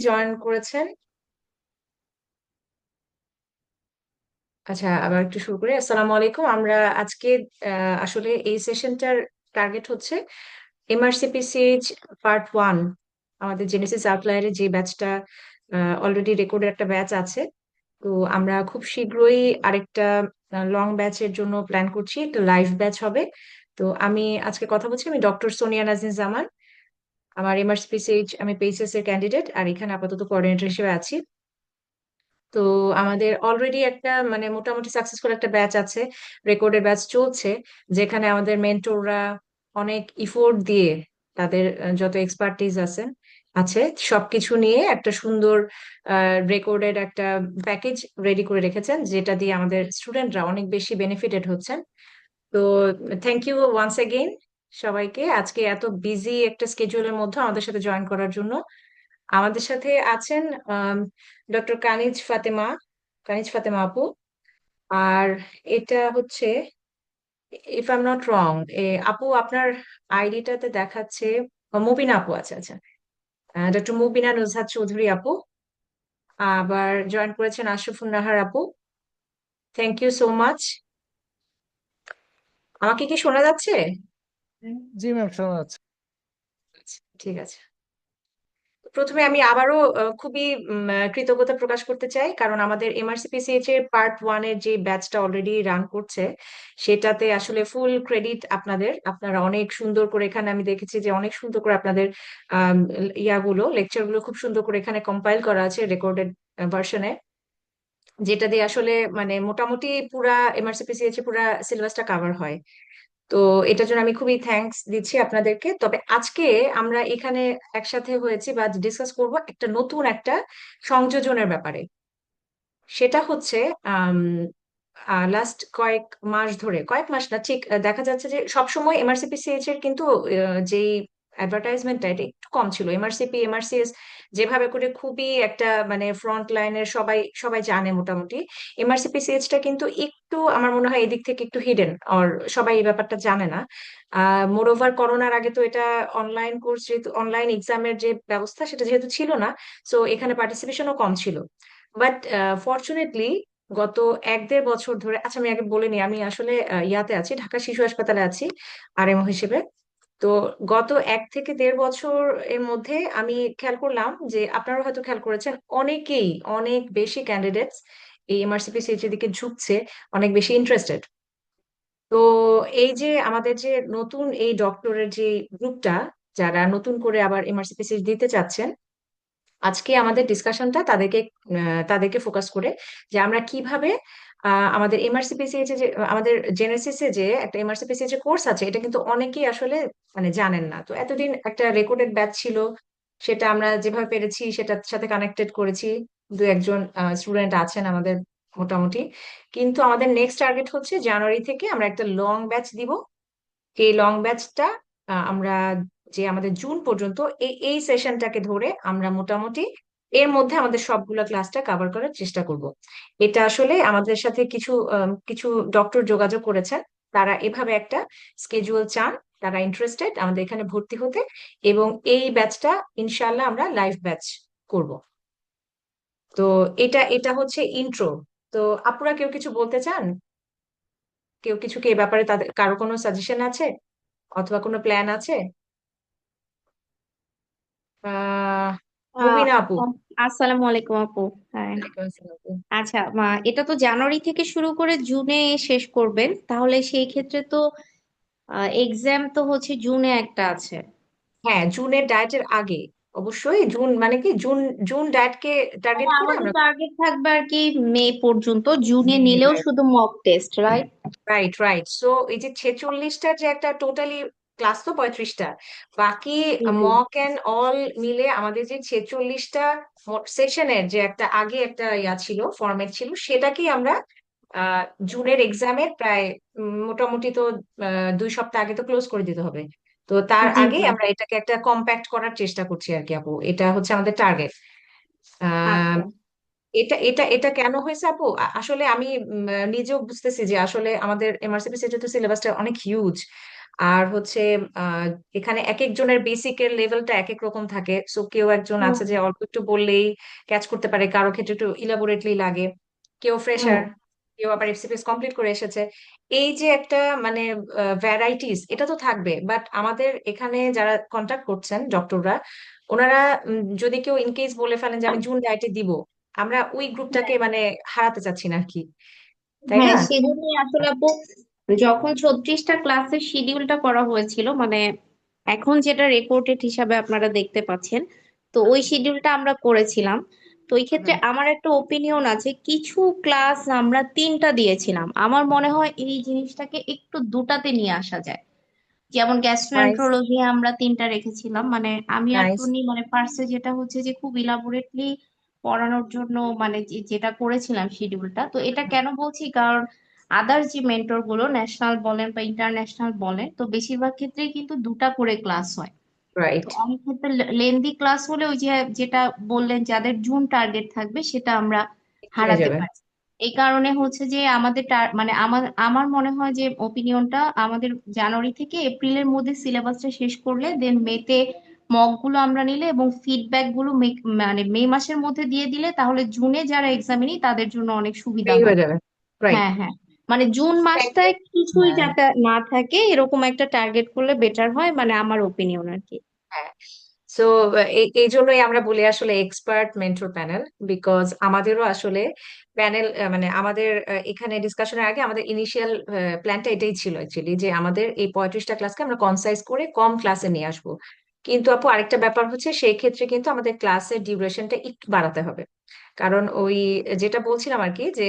Join করেছেন। আচ্ছা, আবার একটু শুরু করি। আসসালামু আলাইকুম। আমরা আজকে আসলে এই সেশনটার টার্গেট হচ্ছে এমআরসিপিসিএইচ পার্ট 1। আমাদের জেনেসিস আউটলায়ারের যে ব্যাচটা অলরেডি রেকর্ডের একটা ব্যাচ আছে। তো আমরা খুব শীঘ্রই আরেকটা লং ব্যাচের জন্য প্ল্যান করছি, একটা লাইভ ব্যাচ হবে। তো আমি আজকে কথা বলছি, আমি ডক্টর সোনিয়া নাজনীন জামান। আমার এমআরসিপিসিএইচ, আমি পেইসেস এর ক্যান্ডিডেট আর এখানে আপাতত কোঅর্ডিনেটর হিসেবে আছি। তো আমাদের অলরেডি একটা মানে মোটামুটি সাকসেসফুল একটা ব্যাচ আছে, রেকর্ডের ব্যাচ চলছে, যেখানে আমাদের মেন্টররা অনেক ইফোর্ট দিয়ে তাদের যত এক্সপার্টিজ আছে সবকিছু নিয়ে একটা সুন্দর রেকর্ডের একটা প্যাকেজ রেডি করে রেখেছেন, যেটা দিয়ে আমাদের স্টুডেন্টরা অনেক বেশি বেনিফিটেড হচ্ছেন। তো থ্যাংক ইউ ওয়ান্স এগেইন সবাইকে, আজকে এত বিজি একটা স্কেজুলের মধ্যে আমাদের সাথে জয়েন করার জন্য। আমাদের সাথে আছেন ডক্টর কানিজ ফাতেমা আপু। আর এটা হচ্ছে, if I am not wrong, আপু আপনার আইডিটাতে দেখাচ্ছে মুবিনা আপু। আচ্ছা আচ্ছা, ডক্টর মুবিনা নুজহাত চৌধুরী আপু। আবার জয়েন করেছেন আশরাফুন নাহার আপু। Thank you so much. আমাকে কি শোনা যাচ্ছে? জি ম্যাম, শোনা যাচ্ছে। আচ্ছা, ঠিক আছে। প্রথমে আমি আবারও খুবই কৃতজ্ঞতা প্রকাশ করতে চাই, কারণ আমাদের এমআরসিপিসিএইচ এর পার্ট 1 এর যে ব্যাচটা অলরেডি রান করছে, সেটাতে আসলে ফুল ক্রেডিট আপনাদের। আপনারা অনেক সুন্দর করে, এখানে আমি দেখেছি যে অনেক সুন্দর করে আপনাদের আম, লেকচার গুলো খুব সুন্দর করে এখানে কম্পাইল করা আছে রেকর্ডেড ভার্সনে, যেটা দিয়ে আসলে মানে মোটামুটি পুরা এমআরসিপিসিএইচ এর পুরা সিলেবাসটা কাভার হয়। তো এটার জন্য আমি খুবই থ্যাঙ্কস দিচ্ছি আপনাদেরকে। তবে আজকে আমরা এখানে একসাথে হয়েছি বা ডিসকাস করব একটা নতুন একটা সংযোজনের ব্যাপারে। সেটা হচ্ছে লাস্ট কয়েক মাস ধরে, কয়েক মাস না ঠিক, দেখা যাচ্ছে যে সবসময় এমআরসিপিসিএইচ এর কিন্তু যেই অ্যাডভার্টাইজমেন্টটা এটা একটু কম ছিল। এমআরসিএস যেভাবে করে খুবই একটা মানে ফ্রন্ট লাইনের সবাই সবাই জানে মোটামুটি, এমআরসিপিসিএইচ টা কিন্তু একটু আমার মনে হয় এদিক থেকে একটু হিডেন, আর সবাই এই ব্যাপারটা জানে না। মোর ওভার করোনার আগে তো এটা অনলাইন কোর্স, যেহেতু অনলাইন এক্সামের যে ব্যবস্থা সেটা যেহেতু ছিল না, তো এখানে পার্টিসিপেশনও কম ছিল। বাট ফর্চুনেটলি গত 1-1.5 বছর ধরে, আচ্ছা আমি আগে বলে নিই, আমি আসলে ইয়াতে আছি, ঢাকা শিশু হাসপাতালে আছি আরএমও হিসেবে। তো গত 1 থেকে 1.5 বছর এর মধ্যে আমি খেয়াল করলাম যে, আপনারা হয়তো খেয়াল করেছেন, অনেকেই অনেক বেশি ক্যান্ডিডেটস এই এমআরসিপিসিএইচ এর দিকে ঝুঁকছে, অনেক বেশি ইন্টারেস্টেড। তো এই যে আমাদের যে নতুন এই ডক্টরের যে গ্রুপটা, যারা নতুন করে আবার এমআরসিপিসিএইচ দিতে চাচ্ছেন, আজকে আমাদের ডিসকাশনটা তাদেরকে ফোকাস করে, যে আমরা কিভাবে আমাদের এমআরসিপিসিএইচ যে আমাদের জেনেসিসে যে একটা এমআরসিপিসিএইচ যে কোর্স আছে, এটা কিন্তু অনেকেই আসলে মানে জানেন না। তো এতদিন একটা রেকর্ডেড ব্যাচ ছিল, সেটা আমরা যেভাবে পেরেছি সেটার সাথে কানেক্টেড করেছি। দু একজন স্টুডেন্ট আছেন আমাদের মোটামুটি। কিন্তু আমাদের নেক্সট টার্গেট হচ্ছে জানুয়ারি থেকে আমরা একটা লং ব্যাচ দিব। এই লং ব্যাচটা আমরা যে আমাদের জুন পর্যন্ত এই এই সেশনটাকে ধরে আমরা মোটামুটি এর মধ্যে আমাদের সবগুলো ক্লাসটা কভার করার চেষ্টা করব। এটা আসলে আমাদের সাথে কিছু ডক্টর যোগাযোগ করেছেন, তারা এভাবে একটা স্কেজুয়াল চান, তারা ইন্টারেস্টেড আমাদের এখানে ভর্তি হতে। এবং এই ব্যাচটা ইনশাল্লাহ আমরা লাইভ ব্যাচ করব। তো এটা এটা হচ্ছে ইন্ট্রো। তো আপনারা কেউ কিছু বলতে চান? কেউ কিছু কি এ ব্যাপারে তাদের কারো কোনো সাজেশন আছে অথবা কোনো প্ল্যান আছে? আহ আহ মুবিনা আপু। আসসালামু আলাইকুম আপু। হ্যাঁ। ওয়ালাইকুম আসসালাম আপু। আচ্ছা, এটা তো জানুয়ারি থেকে শুরু করে জুনে শেষ করবেন, তাহলে সেই ক্ষেত্রে তো এক্সাম তো হচ্ছে জুনে একটা আছে। হ্যাঁ, জুনের ডায়েটের আগে, অবশ্যই জুন মানে কি, জুন জুন ডায়েটকে মানে টার্গেট করে আমাদের আমরা। টার্গেট থাকবে আর কি মে পর্যন্ত, জুনে নিলেও শুধু mock test, right? Right right. So এই যে 46টা যে একটা টোটালি ক্লাস তো 35টা, বাকি জি জি। মক অ্যান্ড অল মিলে আমাদের যে 46টা সেশনের যে একটা আগে একটা ইয়া ছিল, ফরম্যাট ছিল, সেটাকেই আমরা জুনের এক্সামের প্রায় মোটামুটি তো 2 সপ্তাহ আগে তো ক্লোজ করে দিতে হবে। তো তার জি আগে জি। আমরা এটাকে একটা কম্প্যাক্ট করার চেষ্টা করছি আর কি আপু, এটা হচ্ছে আমাদের টার্গেট। আচ্ছা। এটা এটা এটা কেন হয়েছে আপু, আসলে আমি নিজেও বুঝতেছি যে আসলে আমাদের এমআরসিপি যেহেতু সিলেবাসটা অনেক হিউজ। আর হচ্ছে আহ এখানে এক একজনের বেসিকের লেভেলটা এক এক রকম থাকে, সো কেউ একজন হুম আছে যে অল্প একটু বললেই ক্যাচ করতে পারে, কারো ক্ষেত্রে একটু ইলাবোরেটলি লাগে, কেউ হুম। ফ্রেশার, কেউ আবার এফসিপিএস কমপ্লিট করে এসেছে। এই যে একটা মানে ভ্যারাইটিস, এটা তো থাকবে, বাট আমাদের এখানে যারা কন্ট্যাক্ট করছেন ডক্টররা, ওনারা যদি কেউ ইনকেস বলে ফেলেন যে আমি জুন ডায়েটে দিব, আমরা ওই গ্রুপটাকে মানে হারাতে চাচ্ছি না আর কি, তাই হ্যাঁ, না? সেজন্যই আসলে আপু যখন 36টা ক্লাসের শিডিউলটা করা হয়েছিল, মানে এখন যেটা রেকর্ডেড হিসাবে আপনারা দেখতে পাচ্ছেন, তো ওই শিডিউলটা আমরা করেছিলাম। তো এই ক্ষেত্রে হুম। আমার একটা ওপিনিয়ন আছে, কিছু ক্লাস আমরা 3টা দিয়েছিলাম, আমার মনে হয় এই জিনিসটাকে একটু দুটাতে নিয়ে আসা যায়। যেমন নাইস, গ্যাস্ট্রোএন্টারোলজি আমরা 3টা রেখেছিলাম, মানে আমি আর নাইস। টুনি মানে ফার্স্টে যেটা হচ্ছে যে খুব ইলাবোরেটলি পড়ানোর জন্য মানে যেটা করেছিলাম শিডিউলটা। তো এটা কেন বলছি, কারণ আদার যে মেন্টর গুলো ন্যাশনাল বলেন বা ইন্টারন্যাশনাল বলেন, তো বেশিরভাগ ক্ষেত্রেই কিন্তু 2টা করে ক্লাস হয়। তো রাইট। অনেক ক্ষেত্রে লেন্দি ক্লাস হলে ওই যে যেটা বললেন যাদের জুন টার্গেট থাকবে সেটা আমরা হয়ে হারাতে যাবে। পারি। এই কারণে হচ্ছে যে আমাদের মানে আমার আমার মনে হয় যে ওপিনিয়নটা আমাদের জানুয়ারি থেকে এপ্রিলের মধ্যে সিলেবাসটা শেষ করলে দেন মেতে মক গুলো আমরা নিলে এবং ফিডব্যাক গুলো মানে মে মাসের মধ্যে দিয়ে দিলে, তাহলে জুনে যারা এক্সামিনি তাদের জন্য অনেক সুবিধা ফ্রি হয়ে হয়। যাবে। রাইট। হ্যাঁ হ্যাঁ, মানে জুন থ্যাংক ইউ। মাসটায় কিছুই হ্যাঁ, যাতে না থাকে এরকম একটা টার্গেট করলে বেটার হয়, মানে আমার ওপিনিয়ন আর কি। হ্যাঁ। সো এই জন্যই আমরা বলি আসলে এক্সপার্ট মেন্টর প্যানেল, বিকজ আমাদেরও আসলে প্যানেল মানে আমাদের এখানে ডিসকাশনের আগে আমাদের ইনিশিয়াল প্ল্যানটা এটাই ছিল অ্যাকচুয়ালি, যে আমাদের এই 35টা ক্লাসকে আমরা কনসাইজ করে কম ক্লাসে নিয়ে আসবো। কিন্তু আপু আরেকটা ব্যাপার হচ্ছে, সেই ক্ষেত্রে কিন্তু আমাদের ক্লাসের ডিউরেশনটা একটু বাড়াতে হবে। কারণ ওই যেটা বলছিলাম আর কি, যে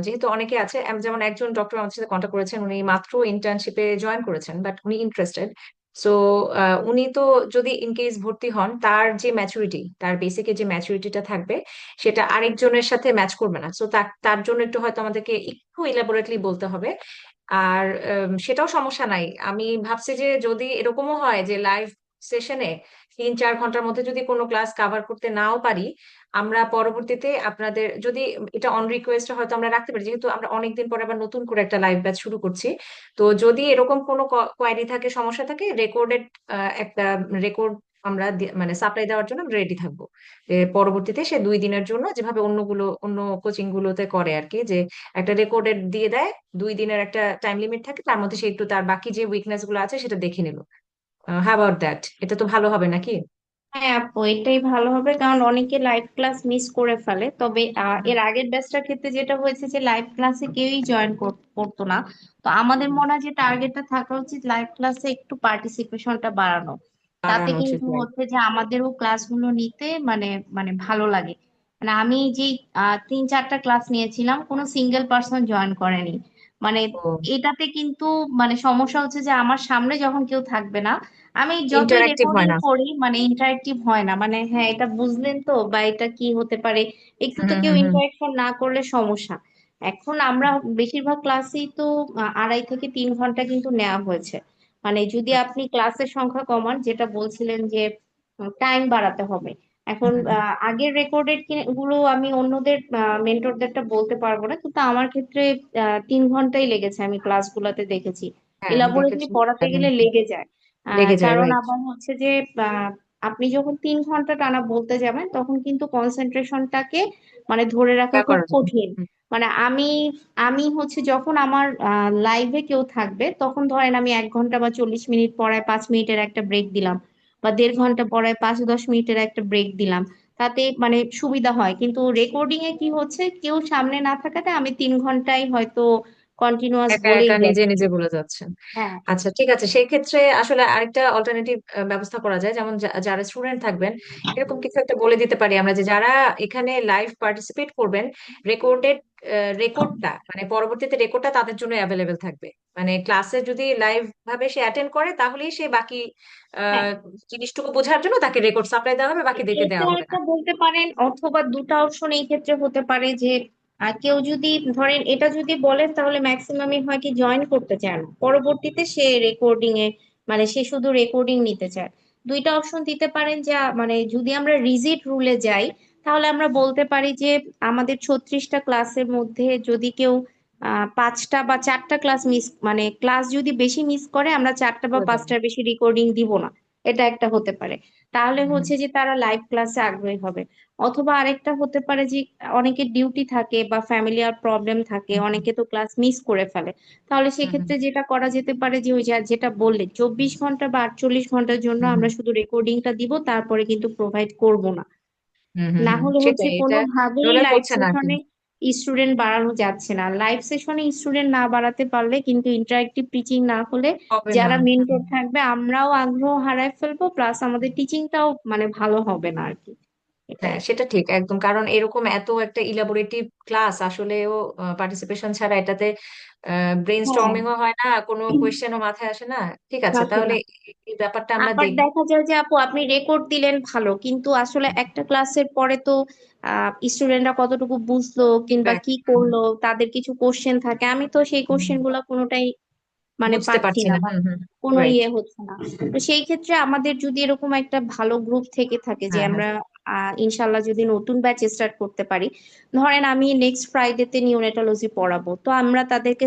যেহেতু অনেকে আছে, যেমন একজন ডক্টর আমাদের সাথে কন্ট্যাক্ট করেছেন, উনি মাত্র ইন্টার্নশিপে জয়েন করেছেন, বাট উনি ইন্টারেস্টেড। সো উনি তো যদি ইন কেস ভর্তি হন, তার যে ম্যাচুরিটি, তার বেসিকে যে ম্যাচুরিটিটা থাকবে, সেটা আরেকজনের সাথে ম্যাচ করবে না। সো তার তার জন্য একটু হয়তো আমাদেরকে একটু ইলাবোরেটলি বলতে হবে। আর সেটাও সমস্যা নাই, আমি ভাবছি যে যদি এরকমও হয় যে লাইভ সেশনে 3-4 ঘন্টার মধ্যে যদি কোনো ক্লাস কাভার করতে নাও পারি, আমরা পরবর্তীতে আপনাদের যদি এটা অন রিকোয়েস্ট হয়তো আমরা রাখতে পারি, যেহেতু আমরা অনেকদিন পরে আবার নতুন করে একটা লাইভ ব্যাচ শুরু করছি। তো যদি এরকম কোনো কোয়ারি থাকে, সমস্যা থাকে, রেকর্ডেড একটা রেকর্ড আমরা মানে সাপ্লাই দেওয়ার জন্য আমরা রেডি থাকবো। পরবর্তীতে সে 2 দিনের জন্য যেভাবে অন্য কোচিং গুলোতে করে আর কি, যে একটা রেকর্ডেড দিয়ে দেয়, 2 দিনের একটা টাইম লিমিট থাকে, তার মধ্যে সে একটু তার বাকি যে উইকনেস গুলো আছে সেটা দেখে নিল। How about that? এটা তো ভালো হবে নাকি? হ্যাঁ আপু, এটাই ভালো হবে, কারণ অনেকে লাইভ ক্লাস মিস করে ফেলে। তবে হুম, এর আগের ব্যাচটার ক্ষেত্রে যেটা হয়েছে যে লাইভ ক্লাসে কেউই জয়েন করতো না। তো আমাদের হুম। মনে হয় যে টার্গেটটা থাকা উচিত লাইভ ক্লাসে একটু পার্টিসিপেশনটা বাড়ানো। তাতে বাড়ানো উচিত, কিন্তু right? হচ্ছে যে আমাদেরও ক্লাসগুলো নিতে মানে মানে ভালো লাগে। মানে আমি যে 3-4টা ক্লাস নিয়েছিলাম, কোনো সিঙ্গেল পার্সন জয়েন করেনি। মানে ও, এটাতে কিন্তু মানে সমস্যা হচ্ছে যে আমার সামনে যখন কেউ থাকবে না, আমি যতই ইন্টারাক্টিভ রেকর্ডিং হয় না। করি মানে ইন্টারেক্টিভ হয় না। মানে হ্যাঁ, এটা বুঝলেন তো বা এটা কি হতে পারে, একটু হুম, তো কেউ হুম, হুম। ইন্টারাকশন না করলে সমস্যা। এখন আমরা বেশিরভাগ ক্লাসেই তো 2.5 থেকে 3 ঘন্টা কিন্তু নেওয়া হয়েছে। মানে যদি আপনি ক্লাসের সংখ্যা কমান, যেটা বলছিলেন যে টাইম বাড়াতে হবে। এখন হুম, হুম। আগের রেকর্ডেড গুলো আমি অন্যদের মেন্টরদেরটা বলতে পারবো না, কিন্তু আমার ক্ষেত্রে 3 ঘন্টাই লেগেছে, আমি ক্লাসগুলোতে দেখেছি। হ্যাঁ, ইলাবোরেটলি দেখেছি। পড়াতে গেলে লেগে যায়। লেগে যায়, কারণ রাইট। আবার হচ্ছে যে আহ, আপনি যখন 3 ঘন্টা টানা বলতে যাবেন তখন কিন্তু কনসেন্ট্রেশনটাকে মানে ধরে রাখা খুব করা যাবে। কঠিন। হুম, মানে আমি আমি হচ্ছে যখন আমার লাইভে কেউ থাকবে, তখন ধরেন আমি 1 ঘন্টা বা 40 মিনিট পড়ায় 5 মিনিটের একটা ব্রেক দিলাম, বা 1.5 ঘন্টা পড়ায় 5-10 মিনিটের একটা ব্রেক দিলাম, তাতে মানে সুবিধা হয়। কিন্তু রেকর্ডিং এ কি হচ্ছে, কেউ সামনে না থাকাতে আমি 3 ঘন্টাই হয়তো কন্টিনিউয়াস একা বলেই একা নিজে যাচ্ছি। নিজে বলে যাচ্ছেন। হ্যাঁ আচ্ছা, ঠিক আছে, সেই ক্ষেত্রে আসলে আরেকটা অল্টারনেটিভ ব্যবস্থা করা যায়, যেমন যারা স্টুডেন্ট থাকবেন, এরকম কিছু একটা বলে দিতে পারি আমরা, যে যারা এখানে লাইভ পার্টিসিপেট করবেন, রেকর্ডেড রেকর্ডটা মানে পরবর্তীতে রেকর্ডটা তাদের জন্য অ্যাভেলেবেল থাকবে। মানে ক্লাসে যদি লাইভ ভাবে সে অ্যাটেন্ড করে, তাহলেই সে বাকি হ্যাঁ, আহ, জিনিসটুকু বোঝার জন্য তাকে রেকর্ড সাপ্লাই দেওয়া হবে, বাকিদেরকে এটা দেওয়া হবে না। একটা বলতে পারেন, অথবা দুটা অপশন এই ক্ষেত্রে হতে পারে যে কেউ যদি ধরেন এটা যদি বলেন, তাহলে ম্যাক্সিমামই হয় কি জয়েন করতে চায় না, পরবর্তীতে সে রেকর্ডিং এ মানে সে শুধু রেকর্ডিং নিতে চায়। দুইটা অপশন দিতে পারেন, যা মানে যদি আমরা রিজিড রুলে যাই, তাহলে আমরা বলতে পারি যে আমাদের 36টা ক্লাসের মধ্যে যদি কেউ 5টা বা 4টা ক্লাস মিস, মানে ক্লাস যদি বেশি মিস করে আমরা 4টা বা করে দেবো। 5টার বেশি রেকর্ডিং দিব না, এটা একটা হতে পারে। তাহলে হুম হুম হচ্ছে যে তারা লাইভ ক্লাসে আগ্রহী হবে। অথবা আরেকটা হতে পারে যে অনেকের ডিউটি থাকে বা ফ্যামিলিয়ার প্রবলেম থাকে, হুম হুম অনেকে তো ক্লাস মিস করে ফেলে। তাহলে হুম হুম সেক্ষেত্রে যেটা করা যেতে পারে যে ওই যেটা বললে 24 ঘন্টা বা 48 ঘন্টার জন্য হুম আমরা হুম শুধু রেকর্ডিংটা দিব, তারপরে কিন্তু প্রোভাইড করব না। হুম হুম না হুম। হলে হচ্ছে সেটাই, এটা কোনোভাবেই এগুলো লাইভ করছে না আর কি। সেশনে স্টুডেন্ট বাড়ানো যাচ্ছে না। লাইভ সেশনে স্টুডেন্ট না বাড়াতে পারলে কিন্তু ইন্টারেক্টিভ টিচিং না হলে হবে না। যারা হুম। মেন্টর থাকবে আমরাও আগ্রহ হারায় ফেলবো, প্লাস আমাদের টিচিংটাও মানে ভালো হবে না আর কি। এটাই। হ্যাঁ, সেটা ঠিক একদম, কারণ এরকম এত একটা ইলাবোরেটিভ ক্লাস আসলেও পার্টিসিপেশন ছাড়া এটাতে ব্রেন হ্যাঁ, স্টর্মিংও হয় না, কোনো কোয়েশ্চেনও মাথায় আসে না। ঠিক আছে, আসে তাহলে না। এই ব্যাপারটা আমরা আবার দেখবো। দেখা যায় যে আপু আপনি রেকর্ড দিলেন ভালো, কিন্তু আসলে একটা ক্লাসের পরে তো স্টুডেন্টরা কতটুকু বুঝলো কিংবা Right. কি হুম, করলো, তাদের কিছু কোশ্চেন থাকে, আমি তো সেই হুম, কোশ্চেন হুম। গুলা কোনোটাই মানে বুঝতে পাচ্ছি পারছি না না। বা হুম হুম। কোনো রাইট। ইয়ে হচ্ছে না। তো সেই ক্ষেত্রে আমাদের যদি এরকম একটা ভালো গ্রুপ থেকে থাকে যে হ্যাঁ হ্যাঁ। আমরা ইনশাল্লাহ যদি নতুন ব্যাচ স্টার্ট করতে পারি, ধরেন আমি নেক্সট ফ্রাইডেতে নিওনেটোলজি পড়াবো, তো আমরা তাদেরকে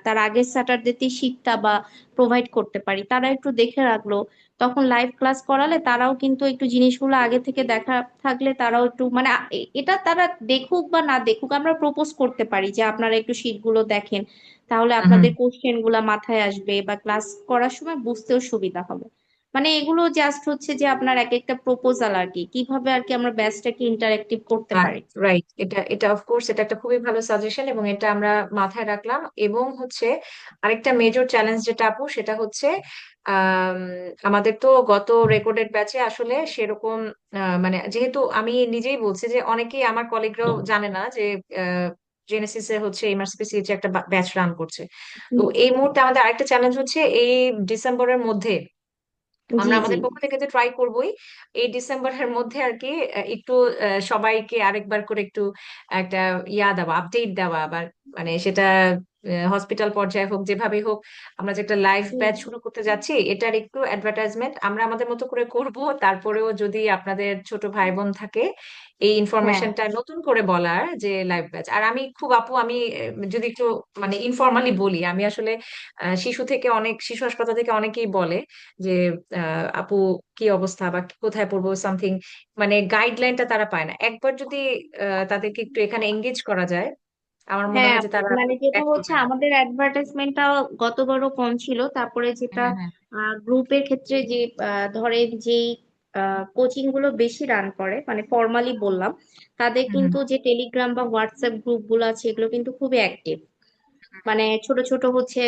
তার আগের স্যাটারডেতে শীটটা বা প্রোভাইড করতে পারি, তারা একটু দেখে রাখলো। তখন লাইভ ক্লাস করালে তারাও কিন্তু একটু জিনিসগুলো আগে থেকে দেখা থাকলে তারাও একটু মানে এটা তারা দেখুক বা না দেখুক, আমরা প্রপোজ করতে পারি যে আপনারা একটু শীটগুলো দেখেন, তাহলে হুম হুম। আপনাদের কোশ্চেন গুলা মাথায় আসবে বা ক্লাস করার সময় বুঝতেও সুবিধা হবে। মানে এগুলো জাস্ট হচ্ছে যে আপনার এক একটা প্রপোজাল আর কি, কিভাবে আর কি আমরা ব্যাচটাকে ইন্টারেক্টিভ করতে পারি। রাইট, এটা এটা অফকোর্স এটা একটা খুবই ভালো সাজেশন, এবং এটা আমরা মাথায় রাখলাম। এবং হচ্ছে আরেকটা মেজর চ্যালেঞ্জ যেটা আপু, সেটা হচ্ছে আম, আমাদের তো গত রেকর্ডেড ব্যাচে আসলে সেরকম মানে যেহেতু আমি নিজেই বলছি যে অনেকেই আমার কলিগরাও জানে না যে জেনেসিস এ হচ্ছে এমআরসিপিসি একটা ব্যাচ রান করছে। তো হুম, এই মুহূর্তে আমাদের আরেকটা চ্যালেঞ্জ হচ্ছে এই ডিসেম্বরের মধ্যে জি আমরা জি। আমাদের পক্ষ থেকে তো ট্রাই করবোই এই ডিসেম্বরের মধ্যে আর কি একটু সবাইকে আরেকবার করে একটু একটা দেওয়া, আপডেট দেওয়া, আবার মানে সেটা হসপিটাল পর্যায়ে হোক, যেভাবে হোক, আমরা যে একটা লাইভ হুম, ব্যাচ শুরু করতে যাচ্ছি এটার একটু অ্যাডভার্টাইজমেন্ট আমরা আমাদের মতো করে করব। তারপরেও যদি আপনাদের ছোট ভাই বোন থাকে, এই হ্যাঁ ইনফরমেশনটা নতুন করে বলার যে লাইভ ব্যাচ। আর আমি খুব আপু, আমি যদি একটু মানে ইনফর্মালি বলি, আমি আসলে শিশু হাসপাতাল থেকে অনেকেই বলে যে আপু কি অবস্থা বা কোথায় পড়বো সামথিং, মানে গাইডলাইনটা তারা পায় না। একবার যদি তাদেরকে একটু এখানে এঙ্গেজ করা যায়, আমার মনে হ্যাঁ হয় যে আপু, তারা মানে যেটা ব্যাক হচ্ছে করবে না। আমাদের অ্যাডভার্টাইজমেন্টটা গতবারও কম ছিল, তারপরে যেটা হ্যাঁ হ্যাঁ। গ্রুপের ক্ষেত্রে যে ধরেন যেই কোচিং গুলো বেশি রান করে মানে ফর্মালি বললাম, তাদের হুম হুম। কিন্তু যে টেলিগ্রাম বা হোয়াটসঅ্যাপ গ্রুপ গুলো আছে এগুলো কিন্তু খুবই অ্যাক্টিভ। মানে ছোট ছোট হচ্ছে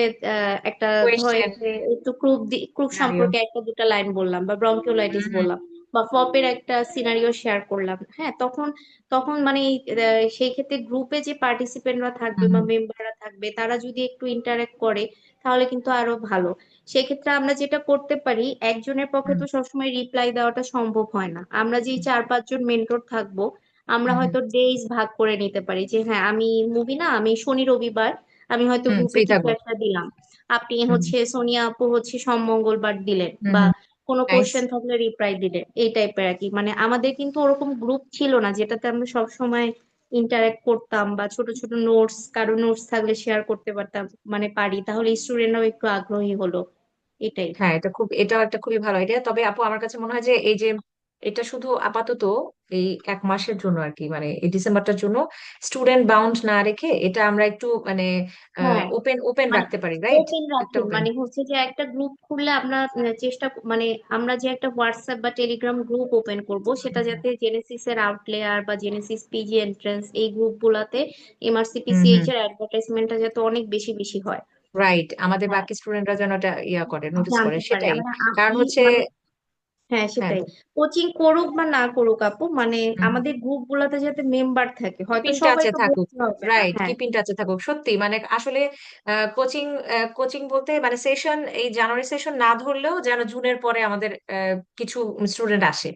একটা ধরেন কোয়েশ্চেন। যে একটু ক্রুপ ক্রুপ সিনারিও। সম্পর্কে একটা দুটো লাইন বললাম বা ব্রঙ্কিওলাইটিস হুম হুম বললাম বা ফপের একটা সিনারিও শেয়ার করলাম, হ্যাঁ তখন তখন মানে সেই ক্ষেত্রে গ্রুপে যে পার্টিসিপেন্টরা থাকবে হুম বা হুম মেম্বাররা থাকবে তারা যদি একটু ইন্টারেক্ট করে তাহলে কিন্তু আরো ভালো। সেক্ষেত্রে আমরা যেটা করতে পারি, একজনের পক্ষে হুম তো সবসময় রিপ্লাই দেওয়াটা সম্ভব হয় না, আমরা যেই 4-5 জন মেন্টর থাকবো আমরা হুম হয়তো ডেইজ ভাগ করে নিতে পারি যে হ্যাঁ আমি মুভি না আমি শনি রবিবার আমি হয়তো হুম। গ্রুপে ফ্রি কিছু থাকবো। একটা দিলাম, আপনি হুম হচ্ছে সোনিয়া আপু হচ্ছে সোম মঙ্গলবার দিলেন, হুম বা হুম। কোনো নাইস। কোশ্চেন থাকলে রিপ্লাই দিলেন, এই টাইপের আর কি। মানে আমাদের কিন্তু ওরকম গ্রুপ ছিল না যেটাতে আমরা সব সময় ইন্টারেক্ট করতাম বা ছোট ছোট নোটস, কারো নোটস থাকলে শেয়ার করতে পারতাম, মানে পারি, তাহলে স্টুডেন্টরাও একটু আগ্রহী হলো, এটাই। হ্যাঁ, এটাও একটা খুবই ভালো আইডিয়া। তবে আপু আমার কাছে মনে হয় যে এই যে এটা শুধু আপাতত এই 1 মাসের জন্য আর কি, মানে এই ডিসেম্বরটার জন্য স্টুডেন্ট বাউন্ড না রেখে এটা আমরা একটু মানে হ্যাঁ, ওপেন ওপেন মানে রাখতে পারি, রাইট? ওপেন একটা রাখেন, ওপেন। মানে হচ্ছে যে একটা গ্রুপ খুললে আমরা মানে আমরা যে একটা হোয়াটসঅ্যাপ বা টেলিগ্রাম গ্রুপ ওপেন করব সেটা যাতে জেনেসিস এর আউটলেয়ার বা জেনেসিস পিজি এন্ট্রান্স এই গ্রুপ গুলাতে এমআরসি হুম হুম। পিসিএইচ এর অ্যাডভার্টাইজমেন্টটা যাতে অনেক বেশি বেশি হয়। রাইট, আমাদের হ্যাঁ, বাকি স্টুডেন্টরা যেন এটা করে, নোটিস করে, জানতে পারে সেটাই। আমরা কারণ হচ্ছে মানে হ্যাঁ হ্যাঁ, সেটাই। কোচিং করুক বা না করুক আপু, মানে হুম, আমাদের গ্রুপ গুলাতে যাতে মেম্বার থাকে, হয়তো কিপিং সবাই টাচে তো থাকুক। বলতে হবে না, রাইট, হ্যাঁ। কিপিং টাচে থাকুক সত্যি, মানে আসলে কোচিং কোচিং বলতে মানে সেশন, এই জানুয়ারি সেশন না ধরলেও যেন জুনের পরে আমাদের কিছু স্টুডেন্ট আসে।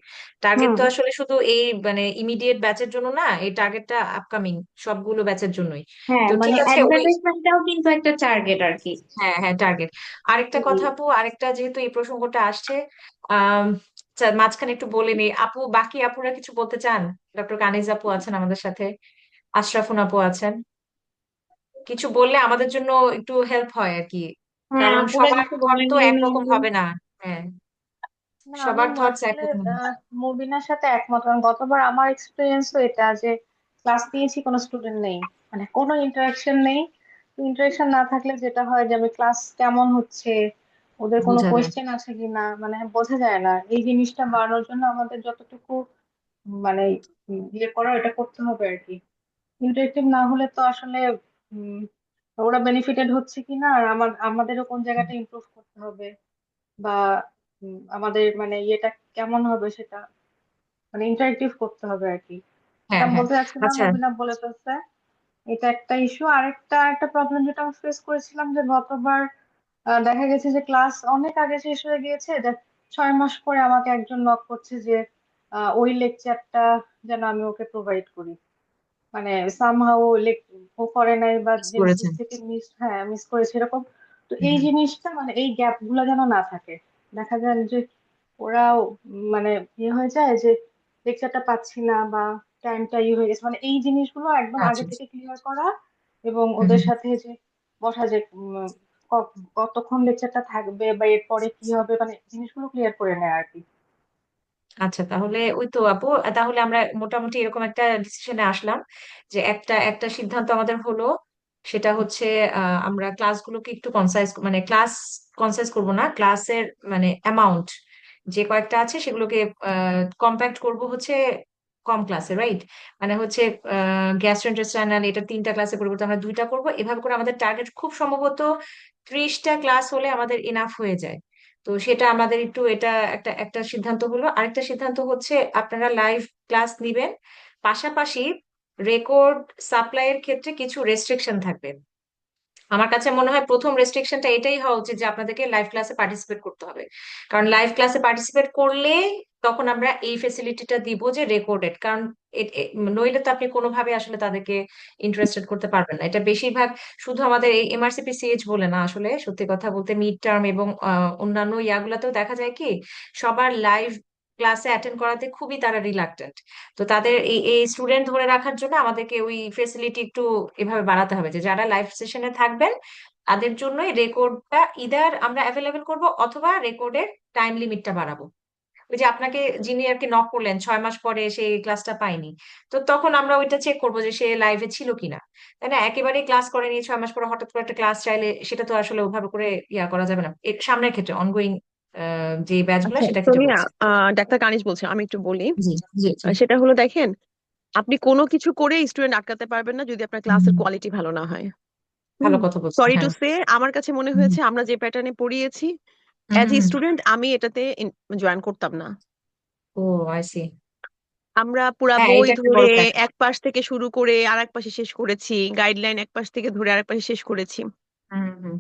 টার্গেট হুম, তো আসলে শুধু এই মানে ইমিডিয়েট ব্যাচের জন্য না, এই টার্গেটটা আপকামিং সবগুলো ব্যাচের জন্যই। হ্যাঁ তো ঠিক মানে আছে ওই। অ্যাডভার্টাইজমেন্টটাও কিন্তু একটা টার্গেট আর কি। হ্যাঁ হ্যাঁ, টার্গেট। আরেকটা জি। কথা আপু, আরেকটা যেহেতু এই প্রসঙ্গটা আসছে, মাঝখানে একটু বলে নিই আপু, বাকি আপুরা কিছু বলতে চান? ডক্টর কানিজ আপু আছেন আমাদের সাথে, আশরাফুন আপু আছেন। কিছু বললে আমাদের জন্য একটু হেল্প হয় আর কি, হ্যাঁ, কারণ আপুরা সবার কিছু থট তো বলেননি একরকম মেনলি। হবে না। হ্যাঁ, না, আমি সবার থটস আসলে একরকম হবে না। মুবিনার সাথে একমত, কারণ গতবার আমার এক্সপিরিয়েন্সও এটা যে ক্লাস নিয়েছি, কোনো স্টুডেন্ট নেই, মানে কোনো ইন্টারাকশন নেই। ইন্টারাকশন না থাকলে যেটা হয় যে আমি ক্লাস কেমন হচ্ছে, ওদের কোনো বোঝা যায়। কোয়েশ্চেন আছে কিনা মানে বোঝা যায় না। এই জিনিসটা বাড়ানোর জন্য আমাদের যতটুকু মানে ইয়ে করা এটা করতে হবে আর কি। ইন্টারেক্টিভ না হলে তো আসলে উম, ওরা বেনিফিটেড হচ্ছে কিনা, আর আমাদেরও কোন জায়গাটা ইমপ্রুভ করতে হবে, বা আমাদের মানে ইয়েটা কেমন হবে সেটা মানে ইন্টারেক্টিভ করতে হবে আর কি। এটা হ্যাঁ, হ্যাঁ। বলতে চাচ্ছিলাম, আচ্ছা। মুবিনা বলে ফেলছে। এটা একটা ইস্যু। আরেকটা একটা প্রবলেম যেটা আমি ফেস করেছিলাম যে গতবার দেখা গেছে যে ক্লাস অনেক আগে শেষ হয়ে গিয়েছে, যে 6 মাস পরে আমাকে একজন নক করছে যে ওই লেকচারটা যেন আমি ওকে প্রোভাইড করি। মানে সামহাও ও করে নাই বা মিস জেনেসিস করেছেন। থেকে মিস করেছে এরকম। তো এই হুম। জিনিসটা মানে এই গ্যাপ গুলো যেন না থাকে। দেখা যায় যে ওরা মানে ইয়ে হয়ে যায় যে লেকচারটা পাচ্ছি না বা টাইমটা ইয়ে হয়ে গেছে, মানে এই জিনিসগুলো একদম আগে আচ্ছা। থেকে ক্লিয়ার করা, এবং হুম, ওদের হুম, হুম। সাথে যে বসা যে কতক্ষণ লেকচারটা থাকবে বা এরপরে কি হবে, মানে জিনিসগুলো ক্লিয়ার করে নেয় আর কি। আচ্ছা, তাহলে ওই তো আপু, তাহলে আমরা মোটামুটি এরকম একটা ডিসিশনে আসলাম যে একটা একটা সিদ্ধান্ত আমাদের হলো, সেটা হচ্ছে আমরা ক্লাসগুলোকে একটু কনসাইজ, মানে ক্লাস কনসাইজ করব না, ক্লাসের মানে অ্যামাউন্ট যে কয়েকটা আছে সেগুলোকে কম্প্যাক্ট করব হচ্ছে কম ক্লাসে, রাইট? মানে হচ্ছে গ্যাস্ট্রোইন্টেস্টাইনাল এটা 3টা ক্লাসে পরিবর্তে আমরা 2টা করব, এভাবে করে আমাদের টার্গেট খুব সম্ভবত 30টা ক্লাস হলে আমাদের ইনাফ হয়ে যায়। তো সেটা আমাদের একটু, এটা একটা একটা সিদ্ধান্ত হলো। আরেকটা সিদ্ধান্ত হচ্ছে আপনারা লাইভ ক্লাস নিবেন, পাশাপাশি রেকর্ড সাপ্লাইয়ের ক্ষেত্রে কিছু রেস্ট্রিকশন থাকবে। আমার কাছে মনে হয় প্রথম রেস্ট্রিকশনটা এটাই হওয়া উচিত যে আপনাদেরকে লাইভ ক্লাসে পার্টিসিপেট করতে হবে। কারণ লাইভ ক্লাসে পার্টিসিপেট করলে তখন আমরা এই ফেসিলিটিটা দিব যে রেকর্ডেড, কারণ নইলে তো আপনি কোনোভাবে আসলে তাদেরকে ইন্টারেস্টেড করতে পারবেন না। এটা বেশিরভাগ শুধু আমাদের এই এমআরসিপি সিএইচ বলে না, আসলে সত্যি কথা বলতে মিড টার্ম এবং অন্যান্য ইয়াগুলাতেও দেখা যায় কি সবার লাইভ ক্লাসে অ্যাটেন্ড করাতে খুবই তারা রিলাক্টেন্ট। তো তাদের এই এই স্টুডেন্ট ধরে রাখার জন্য আমাদেরকে ওই ফেসিলিটি একটু এভাবে বাড়াতে হবে যে যারা লাইভ সেশনে থাকবেন তাদের জন্যই রেকর্ডটা ইদার আমরা অ্যাভেলেবেল করব, অথবা রেকর্ডের টাইম লিমিটটা বাড়াবো। ওই যে আপনাকে যিনি আর কি নক করলেন 6 মাস পরে সেই ক্লাসটা পাইনি, তো তখন আমরা ওইটা চেক করবো যে সে লাইভে ছিল কিনা, তাই না? একেবারে ক্লাস করেনি, 6 মাস পরে হঠাৎ করে একটা ক্লাস চাইলে সেটা তো আসলে ওভাবে করে ইয়া করা যাবে না। এর সামনের ক্ষেত্রে অনগোয়িং যে ব্যাচ গুলো আচ্ছা সেটা ক্ষেত্রে সোনিয়া, বলছি। ডাক্তার কানিজ বলছে, আমি একটু বলি। জি, জি, জি। সেটা হলো দেখেন, আপনি কোনো কিছু করে স্টুডেন্ট আটকাতে পারবেন না যদি আপনার ক্লাসের হুম, কোয়ালিটি ভালো না হয়। ভালো কথা বলছেন, সরি টু হ্যাঁ। সে, আমার কাছে মনে হুম, হয়েছে আমরা যে প্যাটার্নে পড়িয়েছি হুম, অ্যাজ হুম, এ হুম। স্টুডেন্ট আমি এটাতে জয়েন করতাম না। ও, আই সি। আমরা পুরা হ্যাঁ, বই এটা একটা ধরে বড় ফ্যাক্ট। এক পাশ থেকে শুরু করে আর এক পাশে শেষ করেছি, গাইডলাইন এক পাশ থেকে ধরে আরেক পাশে শেষ করেছি। হুম, হুম।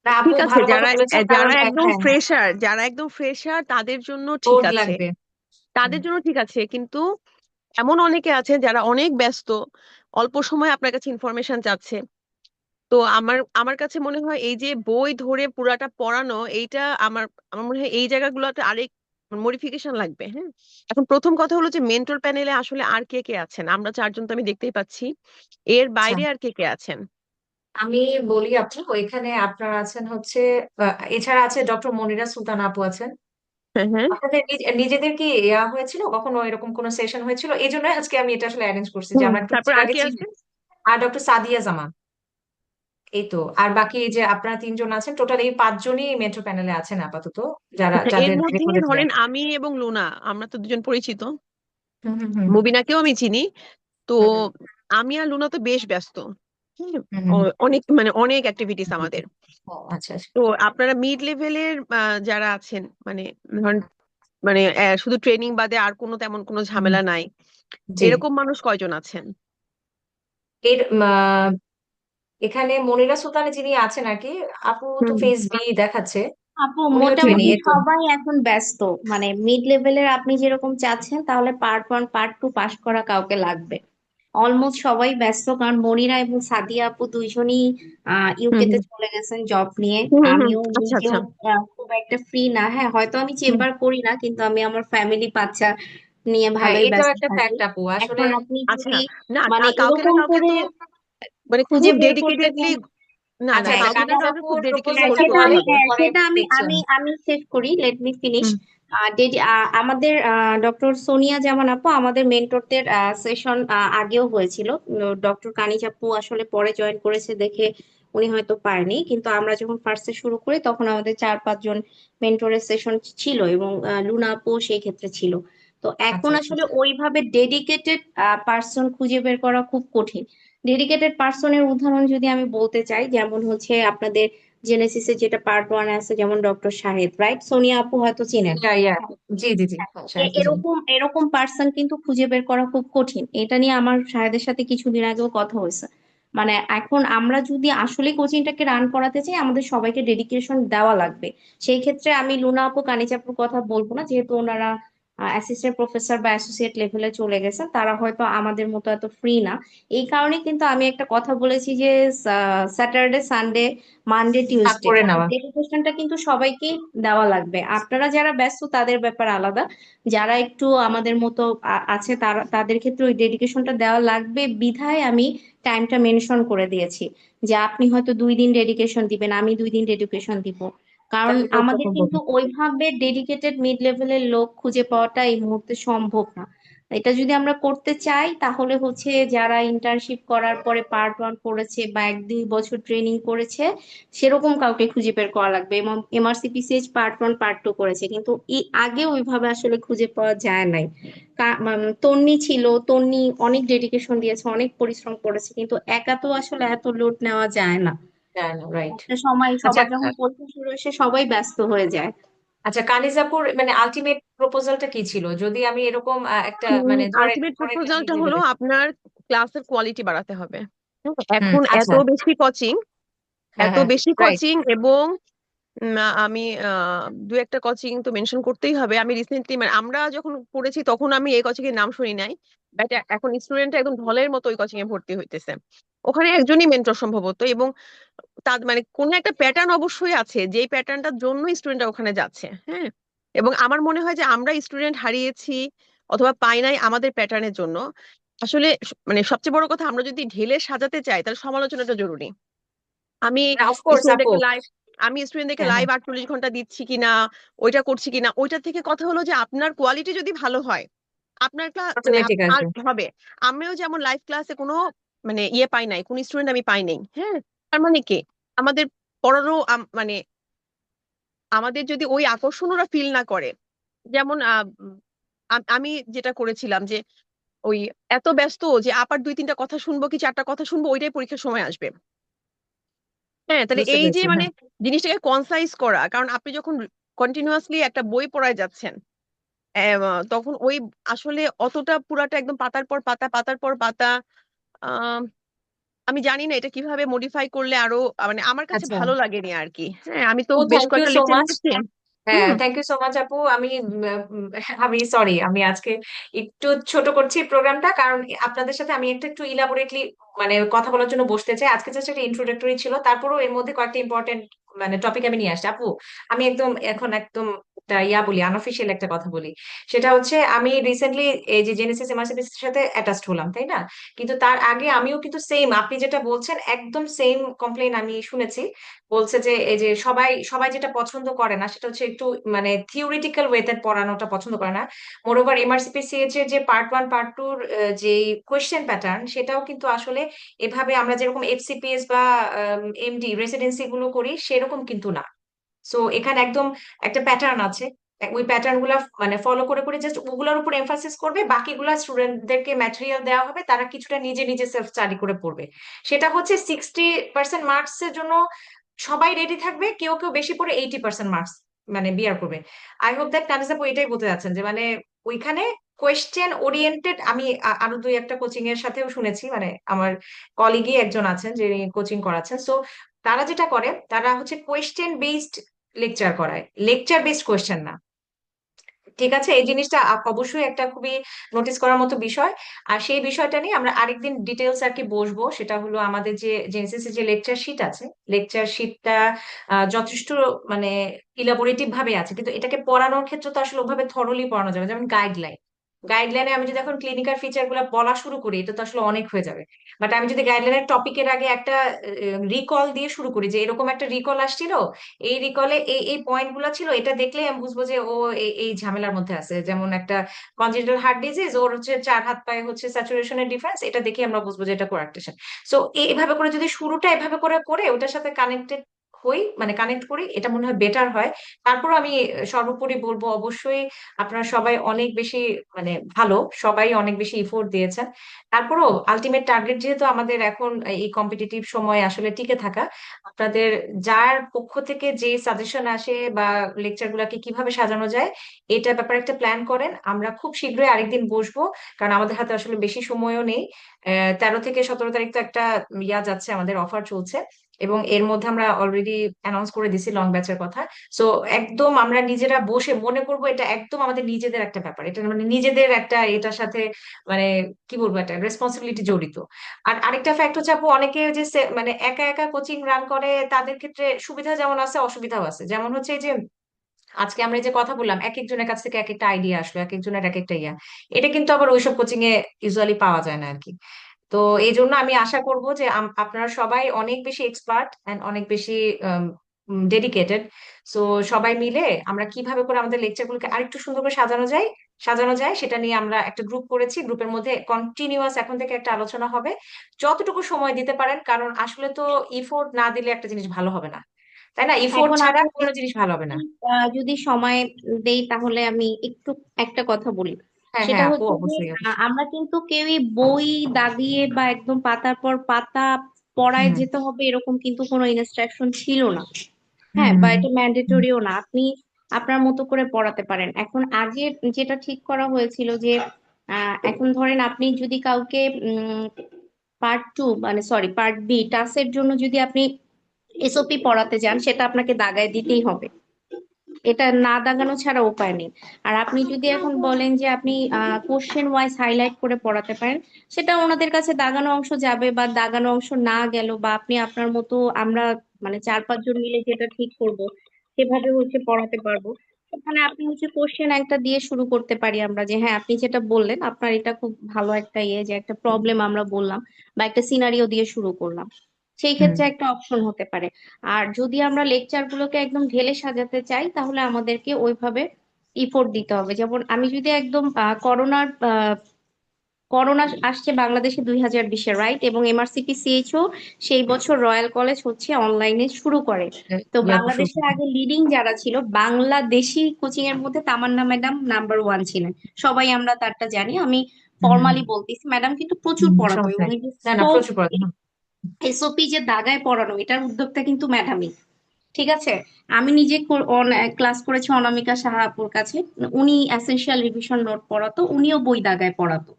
না আপু, ঠিক আছে, ভালো কথা যারা বলেছেন, কারণ হ্যাঁ, যারা একদম ফ্রেশার তাদের জন্য ঠিক লোড আছে, লাগবে। হুম, তাদের জন্য ঠিক আছে, কিন্তু এমন অনেকে আছে যারা অনেক ব্যস্ত, অল্প সময় আপনার কাছে ইনফরমেশন চাচ্ছে। তো আমার আমার কাছে মনে হয় এই যে বই ধরে পুরাটা পড়ানো, এইটা আমার আমার মনে হয় এই জায়গাগুলোতে আরেক মডিফিকেশন লাগবে। হ্যাঁ, এখন প্রথম কথা হলো যে মেন্টর প্যানেলে আসলে আর কে কে আছেন? আমরা চারজন তো আমি দেখতেই পাচ্ছি, এর আচ্ছা। বাইরে আর কে কে আছেন? আমি বলি আপু, এখানে আপনার আছেন হচ্ছে এছাড়া আছে ডক্টর মনিরা সুলতানা আপু আছেন। হ্যাঁ, হ্যাঁ। আপনাদের নিজেদের কি ইয়া হয়েছিল কখনো, এরকম কোনো সেশন হয়েছিল? এই জন্যই আজকে আমি এটা আসলে অ্যারেঞ্জ করছি যে আমরা একটু তারপর আর আগে কে চিনি। আছে? আর ডক্টর সাদিয়া জামান, এই তো। আর বাকি এই যে আপনারা 3জন আছেন, টোটাল এই 5জনই মেট্রো প্যানেলে আছেন আপাতত, যারা আচ্ছা, এর যাদের মধ্যে রেকর্ডেড ধরেন আমি এবং লুনা, আমরা তো দুজন পরিচিত। হুম, হুম, হুম, মুবিনাকেও আমি চিনি। তো হুম, আমি আর লুনা তো বেশ ব্যস্ত। হুম, হুম, হুম, হুম। অনেক মানে অনেক অ্যাক্টিভিটিস আমাদের। ও, আচ্ছা, আচ্ছা। তো আপনারা মিড লেভেলের যারা আছেন, মানে ধরেন, মানে শুধু ট্রেনিং বাদে আর কোনো তেমন কোনো হুম, ঝামেলা নাই, জি। এরকম মানুষ কয়জন আছেন? এর এখানে মনিরা সুলতানা যিনি আছেন আর কি, আপু তো হুম। ফেস বি দেখাচ্ছে। আপু উনিও ট্রেনি, মোটামুটি এই তো। সবাই এখন ব্যস্ত, মানে মিড লেভেলের আপনি যেরকম চাচ্ছেন তাহলে পার্ট 1 পার্ট 2 পাস করা কাউকে লাগবে। অলমোস্ট সবাই ব্যস্ত, কারণ মনিরা এবং সাদিয়া আপু দুইজনই হুম। ইউকে তে হুম। চলে গেছেন জব নিয়ে। হুম। হুম। হুম। আমিও আচ্ছা, নিজেও আচ্ছা। খুব একটা ফ্রি না। হ্যাঁ, হয়তো আমি হুম। চেম্বার করি না, কিন্তু আমি আমার ফ্যামিলি বাচ্চা নিয়ে হ্যাঁ, ভালোই এটাও ব্যস্ত একটা থাকি। ফ্যাক্ট আপু আসলে। এখন আপনি আচ্ছা, যদি না মানে কাউকে না এরকম কাউকে করে তো মানে খুব খুঁজে বের করতে ডেডিকেটেডলি, গেলে না না আচ্ছা, এটা কাউন্সিলর কানিজ আমাকে আপুর খুব ডেডিকেটলি প্রপোজালটা করতে সেটা বলেন, আমি হবে। পরে সেটা আমি দেখছি আমি আমি। আমি শেষ করি, লেট মি ফিনিশ। হুম। আমাদের ডক্টর সোনিয়া জামান আপু আমাদের মেন্টরদের সেশন আগেও হয়েছিল। ডক্টর কানিজ আপু আসলে পরে জয়েন করেছে দেখে উনি হয়তো পারেনি, কিন্তু আমরা যখন ফার্স্টে শুরু করি তখন আমাদের 4-5 জন মেন্টরের সেশন ছিল, এবং লুনা আপু সেই ক্ষেত্রে ছিল। তো এখন আচ্ছা আচ্ছা আসলে আচ্ছা। ওইভাবে ডেডিকেটেড পার্সন খুঁজে বের করা খুব কঠিন। ডেডিকেটেড পার্সনের উদাহরণ যদি আমি বলতে চাই, যেমন হচ্ছে আপনাদের জেনেসিসের যেটা পার্ট 1 আছে, যেমন ডক্টর শাহেদ, রাইট? সোনিয়া আপু হয়তো চিনেন। ইয়া ইয়া, জি জি জি, শাহেদকে চিনি। এরকম এরকম পার্সন কিন্তু খুঁজে বের করা খুব কঠিন। এটা নিয়ে আমার শাহেদের সাথে কিছুদিন আগেও কথা হয়েছে। মানে এখন আমরা যদি আসলে কোচিংটাকে রান করাতে চাই, আমাদের সবাইকে ডেডিকেশন দেওয়া লাগবে। সেই ক্ষেত্রে আমি লুনা আপু কানিজ আপুর কথা বলবো না, যেহেতু ওনারা অ্যাসিস্ট্যান্ট প্রফেসর বা অ্যাসোসিয়েট লেভেলে চলে গেছেন, তারা হয়তো আমাদের মতো এত ফ্রি না। এই কারণে কিন্তু আমি একটা কথা বলেছি যে স্যাটারডে, সানডে, মানডে, ভাগ টিউসডে করে নেওয়া। ডেডিকেশনটা কিন্তু সবাইকে দেওয়া লাগবে। আপনারা যারা ব্যস্ত তাদের ব্যাপার আলাদা, যারা একটু আমাদের মতো আছে তারা, তাদের ক্ষেত্রে ওই ডেডিকেশনটা দেওয়া লাগবে বিধায় আমি টাইমটা মেনশন করে দিয়েছি যে আপনি হয়তো 2 দিন ডেডিকেশন দিবেন, আমি 2 দিন ডেডিকেশন দিব। কারণ তাহলে লোকটা আমাদের সম্ভব কিন্তু না। ওইভাবে ডেডিকেটেড মিড লেভেলের লোক খুঁজে পাওয়াটা এই মুহূর্তে সম্ভব না। এটা যদি আমরা করতে চাই তাহলে হচ্ছে যারা ইন্টার্নশিপ করার পরে পার্ট 1 করেছে বা 1-2 বছর ট্রেনিং করেছে, সেরকম কাউকে খুঁজে বের করা লাগবে। এবং এমআরসিপিসিএইচ পার্ট 1 পার্ট 2 করেছে, কিন্তু আগে ওইভাবে আসলে খুঁজে পাওয়া যায় নাই। তন্নি ছিল, তন্নি অনেক ডেডিকেশন দিয়েছে, অনেক পরিশ্রম করেছে, কিন্তু একা তো আসলে এত লোড নেওয়া যায় না। রাইট। একটা সময় আচ্ছা সবার যখন পরীক্ষা শুরু হয়েছে সবাই ব্যস্ত হয়ে যায়। আচ্ছা, কানিজাপুর মানে আলটিমেট প্রপোজালটা কি ছিল, যদি আমি এরকম একটা মানে ধরে আলটিমেট ধরে প্রপোজালটা হলো লেভেলে। আপনার ক্লাসের কোয়ালিটি বাড়াতে হবে। হুম, এখন এত আচ্ছা। বেশি কোচিং, হ্যাঁ এত হ্যাঁ, বেশি রাইট। কোচিং এবং আমি দু একটা কোচিং তো মেনশন করতেই হবে। আমি রিসেন্টলি মানে আমরা যখন পড়েছি তখন আমি এই কোচিং এর নাম শুনি নাই, বাট এখন স্টুডেন্ট একদম ঢলের মতো ওই কোচিং এ ভর্তি হইতেছে। ওখানে একজনই মেন্টর সম্ভবত, এবং তার মানে কোন একটা প্যাটার্ন অবশ্যই আছে যেই প্যাটার্নটার জন্য স্টুডেন্টরা ওখানে যাচ্ছে। হ্যাঁ, এবং আমার মনে হয় যে আমরা স্টুডেন্ট হারিয়েছি অথবা পাই নাই আমাদের প্যাটার্নের জন্য। আসলে মানে সবচেয়ে বড় কথা, আমরা যদি ঢেলে সাজাতে চাই তাহলে সমালোচনাটা জরুরি। আমি অফকোর্স আপু। স্টুডেন্টদেরকে লাইভ আমি স্টুডেন্টদেরকে হ্যাঁ লাইভ হ্যাঁ, 48 ঘন্টা দিচ্ছি কিনা, ওইটা করছি কিনা, ওইটা থেকে কথা হলো যে আপনার কোয়ালিটি যদি ভালো হয় আপনার ক্লাস মানে অটোমেটিক আর আসবে। হবে। আমিও যেমন লাইভ ক্লাসে কোনো মানে ইয়ে পাই নাই, কোন স্টুডেন্ট আমি পাই নাই। হ্যাঁ, তার মানে কি আমাদের পড়ারও মানে আমাদের যদি ওই আকর্ষণ ওরা ফিল না করে, যেমন আমি যেটা করেছিলাম যে ওই এত ব্যস্ত যে আপার 2-3টা কথা শুনবো কি 4টা কথা শুনবো, ওইটাই পরীক্ষার সময় আসবে। হ্যাঁ, তাহলে বুঝতে এই যে পেরেছি, মানে হ্যাঁ। জিনিসটাকে কনসাইজ করা, কারণ আপনি যখন কন্টিনিউয়াসলি একটা বই পড়ায় যাচ্ছেন তখন ওই আসলে অতটা পুরাটা একদম পাতার পর পাতা পাতার পর পাতা, আহ, আমি জানি না এটা কিভাবে মডিফাই করলে আরো মানে আমার কাছে আচ্ছা। ভালো লাগেনি আর কি। হ্যাঁ, আমি তো ও, বেশ থ্যাংক ইউ কয়েকটা সো লেকচার মাচ। নিয়েছি। হ্যাঁ, হুম। থ্যাংক ইউ সো মাচ আপু। আমি সরি, আমি আজকে একটু ছোট করছি প্রোগ্রামটা, কারণ আপনাদের সাথে আমি একটু একটু ইলাবোরেটলি মানে কথা বলার জন্য বসতে চাই। আজকে জাস্ট একটা ইন্ট্রোডাক্টরি ছিল, তারপরও এর মধ্যে কয়েকটা ইম্পর্টেন্ট মানে টপিক আমি নিয়ে আসছি আপু। আমি এখন একদম একটা বলি, আনঅফিসিয়াল একটা কথা বলি। সেটা হচ্ছে আমি রিসেন্টলি এই যে জেনেসিস এমআরসিপিস এর সাথে অ্যাটাচড হলাম, তাই না? কিন্তু তার আগে আমিও কিন্তু সেম আপনি যেটা বলছেন একদম সেম কমপ্লেন আমি শুনেছি। বলছে যে এই যে সবাই সবাই যেটা পছন্দ করে না সেটা হচ্ছে একটু মানে থিওরিটিক্যাল ওয়েতে পড়ানোটা পছন্দ করে না। মোরওভার এমআরসিপিসিএইচ এর যে পার্ট 1 পার্ট 2 যে কোয়েশ্চেন প্যাটার্ন, সেটাও কিন্তু আসলে এভাবে আমরা যেরকম এফসিপিএস বা এমডি রেসিডেন্সি গুলো করি সেরকম কিন্তু না। সো এখানে একদম একটা প্যাটার্ন আছে। ওই প্যাটার্ন গুলা মানে ফলো করে করে জাস্ট ওগুলোর উপর এমফাসিস করবে, বাকিগুলা স্টুডেন্টদেরকে ম্যাটেরিয়াল দেওয়া হবে, তারা কিছুটা নিজে নিজে সেলফ স্টাডি করে পড়বে। সেটা হচ্ছে 60% মার্কস এর জন্য সবাই রেডি থাকবে, কেউ কেউ বেশি পড়ে 80% মার্কস মানে বিয়ার করবে। আই হোপ দ্যাট কানিজ আপু এটাই বলতে যাচ্ছেন যে মানে ওইখানে কোয়েশ্চেন ওরিয়েন্টেড। আমি আরো দুই একটা কোচিং এর সাথেও শুনেছি, মানে আমার কলিগই একজন আছেন যিনি কোচিং করাচ্ছেন। সো তারা যেটা করে, তারা হচ্ছে কোয়েশ্চেন বেসড লেকচার করায়, লেকচার বেসড কোয়েশ্চেন না। ঠিক আছে, এই জিনিসটা অবশ্যই একটা খুবই নোটিস করার মতো বিষয়। আর সেই বিষয়টা নিয়ে আমরা আরেকদিন ডিটেলস আর কি বসবো। সেটা হলো আমাদের যে জেনেসিসের যে লেকচার শিট আছে, লেকচার শিটটা যথেষ্ট মানে ইলাবোরেটিভ ভাবে আছে, কিন্তু এটাকে পড়ানোর ক্ষেত্রে তো আসলে ওভাবে থরলি পড়ানো যাবে, যেমন গাইডলাইন। গাইডলাইনে আমি যদি এখন ক্লিনিক্যাল ফিচার গুলো বলা শুরু করি, এটা তো আসলে অনেক হয়ে যাবে। বাট আমি যদি গাইডলাইনের টপিকের আগে একটা রিকল দিয়ে শুরু করি, যে এরকম একটা রিকল আসছিল, এই রিকলে এই এই পয়েন্ট গুলো ছিল, এটা দেখলেই আমি বুঝবো যে ও এই ঝামেলার মধ্যে আছে। যেমন একটা কনজেনিটাল হার্ট ডিজিজ, ওর হচ্ছে 4 হাত পায়ে হচ্ছে স্যাচুরেশনের ডিফারেন্স, এটা দেখে আমরা বুঝবো যে এটা কোয়ার্কটেশন। সো এইভাবে করে যদি শুরুটা এভাবে করে করে ওটার সাথে কানেক্টেড হই, মানে কানেক্ট করি, এটা মনে হয় বেটার হয়। তারপর আমি সর্বোপরি বলবো, অবশ্যই আপনারা সবাই অনেক বেশি, মানে ভালো, সবাই অনেক বেশি ইফোর্ট দিয়েছেন। তারপরও আলটিমেট টার্গেট যেহেতু আমাদের এখন এই কম্পিটিটিভ সময়ে আসলে টিকে থাকা, আপনাদের যার পক্ষ থেকে যে সাজেশন আসে বা লেকচার গুলাকে কিভাবে সাজানো যায়, এটা ব্যাপারে একটা প্ল্যান করেন। আমরা খুব শীঘ্রই আরেকদিন বসবো, কারণ আমাদের হাতে আসলে বেশি সময়ও নেই। 13 থেকে 17 তারিখ তো একটা যাচ্ছে, আমাদের অফার চলছে, এবং এর মধ্যে আমরা অলরেডি অ্যানাউন্স করে দিছি লং ব্যাচের কথা। সো একদম আমরা নিজেরা বসে মনে করব, এটা একদম আমাদের নিজেদের একটা ব্যাপার, এটা মানে নিজেদের একটা, এটার সাথে মানে কি বলবো, একটা রেসপন্সিবিলিটি জড়িত। আর আরেকটা ফ্যাক্ট হচ্ছে আপু, অনেকে যে মানে একা একা কোচিং রান করে, তাদের ক্ষেত্রে সুবিধা যেমন আছে অসুবিধাও আছে। যেমন হচ্ছে এই যে আজকে আমরা এই যে কথা বললাম, এক একজনের কাছ থেকে এক একটা আইডিয়া আসলো, এক একজনের এক একটা এটা কিন্তু আবার ওইসব কোচিং এ ইউজুয়ালি পাওয়া যায় না আর কি। তো এই জন্য আমি আশা করব যে আপনারা সবাই অনেক বেশি এক্সপার্ট এন্ড অনেক বেশি ডেডিকেটেড। সো সবাই মিলে আমরা কিভাবে করে আমাদের লেকচার গুলোকে আরেকটু সুন্দর করে সাজানো যায় সেটা নিয়ে আমরা একটা গ্রুপ করেছি। গ্রুপের মধ্যে কন্টিনিউয়াস এখন থেকে একটা আলোচনা হবে, যতটুকু সময় দিতে পারেন, কারণ আসলে তো ইফোর্ট না দিলে একটা জিনিস ভালো হবে না, তাই না? ইফোর্ট এখন ছাড়া আপু কোনো জিনিস ভালো হবে না। যদি সময় দেই তাহলে আমি একটু একটা কথা বলি। হ্যাঁ সেটা হ্যাঁ আপু, হচ্ছে যে অবশ্যই অবশ্যই। আমরা কিন্তু কেউই বই দাগিয়ে বা একদম পাতার পর পাতা পড়ায় হুম যেতে হবে এরকম কিন্তু কোনো ইনস্ট্রাকশন ছিল না। হুম হ্যাঁ, বা হুম এটা হুম ম্যান্ডেটরিও না, আপনি আপনার মতো করে পড়াতে পারেন। এখন আগে যেটা ঠিক করা হয়েছিল যে এখন ধরেন আপনি যদি কাউকে পার্ট 2 মানে সরি পার্ট 2 টাসের জন্য যদি আপনি এসওপি পড়াতে যান, সেটা আপনাকে দাগায় দিতেই হবে, এটা না দাগানো ছাড়া উপায় নেই। আর আপনি যদি এখন বলেন যে আপনি কোশ্চেন ওয়াইজ হাইলাইট করে পড়াতে পারেন, সেটা ওনাদের কাছে দাগানো অংশ যাবে বা দাগানো অংশ না গেল, বা আপনি আপনার মতো আমরা মানে 4-5 জন মিলে যেটা ঠিক করব সেভাবে হচ্ছে পড়াতে পারবো। ওখানে আপনি হচ্ছে কোশ্চেন একটা দিয়ে শুরু করতে পারি আমরা, যে হ্যাঁ আপনি যেটা বললেন আপনার এটা খুব ভালো একটা যে একটা প্রবলেম আমরা বললাম বা একটা সিনারিও দিয়ে শুরু করলাম, সেই হুম। ক্ষেত্রে একটা অপশন হতে পারে। আর যদি আমরা লেকচার গুলোকে একদম ঢেলে সাজাতে চাই তাহলে আমাদেরকে ওইভাবে ইফোর্ট দিতে হবে। যেমন আমি যদি একদম করোনা আসছে বাংলাদেশে 2020-এ, রাইট, এবং এমআরসিপি সিএইচও সেই বছর রয়্যাল কলেজ হচ্ছে অনলাইনে শুরু করে। তো আপু শুরু বাংলাদেশে করুন। আগে লিডিং যারা ছিল বাংলাদেশি কোচিং এর মধ্যে তামান্না ম্যাডাম নাম্বার 1 ছিলেন, সবাই আমরা তারটা জানি। আমি হুম ফর্মালি বলতেছি, ম্যাডাম কিন্তু প্রচুর হুম, পড়াতো সমস্যা এবং নেই। এই যে না না, প্রচুর পড়াতে হবে। এসওপি যে দাগায় পড়ানো এটার উদ্যোক্তা কিন্তু ম্যাডামই। ঠিক আছে, আমি নিজে ক্লাস করেছি অনামিকা সাহা আপুর কাছে। উনি এসেনশিয়াল রিভিশন নোট পড়াতো, উনিও বই দাগায় পড়াতো।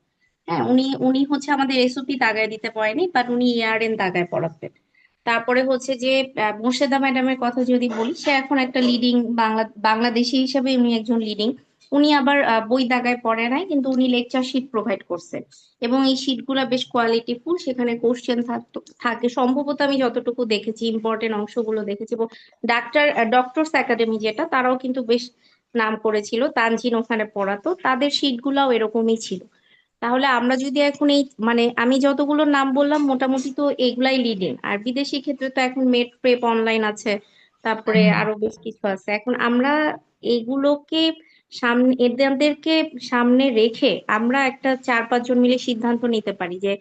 হ্যাঁ, উনি উনি হচ্ছে আমাদের এসওপি দাগায় দিতে পারেনি, বাট উনি ইআরএন দাগায় পড়াতেন। তারপরে হচ্ছে যে মোর্শেদা ম্যাডামের কথা যদি বলি, সে এখন একটা লিডিং বাংলাদেশি হিসেবে উনি একজন লিডিং। উনি আবার বই দাগায় পড়ে নাই, কিন্তু উনি লেকচার শিট প্রোভাইড করছে এবং এই শিটগুলো বেশ কোয়ালিটিফুল, সেখানে কোশ্চেন থাকে সম্ভবত, আমি যতটুকু দেখেছি ইম্পর্টেন্ট অংশগুলো দেখেছি। এবং ডক্টরস একাডেমি যেটা, তারাও কিন্তু বেশ নাম করেছিল, তানজিন ওখানে পড়াতো, তাদের শিট গুলাও এরকমই ছিল। তাহলে আমরা যদি এখন এই মানে আমি যতগুলো নাম বললাম মোটামুটি তো এগুলাই লিডিং। আর বিদেশি ক্ষেত্রে তো এখন মেড প্রেপ অনলাইন আছে, তারপরে হুম আরো বেশ কিছু আছে। এখন আমরা এগুলোকে সামনে, এদেরকে সামনে রেখে আমরা একটা 4-5 জন মিলে সিদ্ধান্ত নিতে পারি যে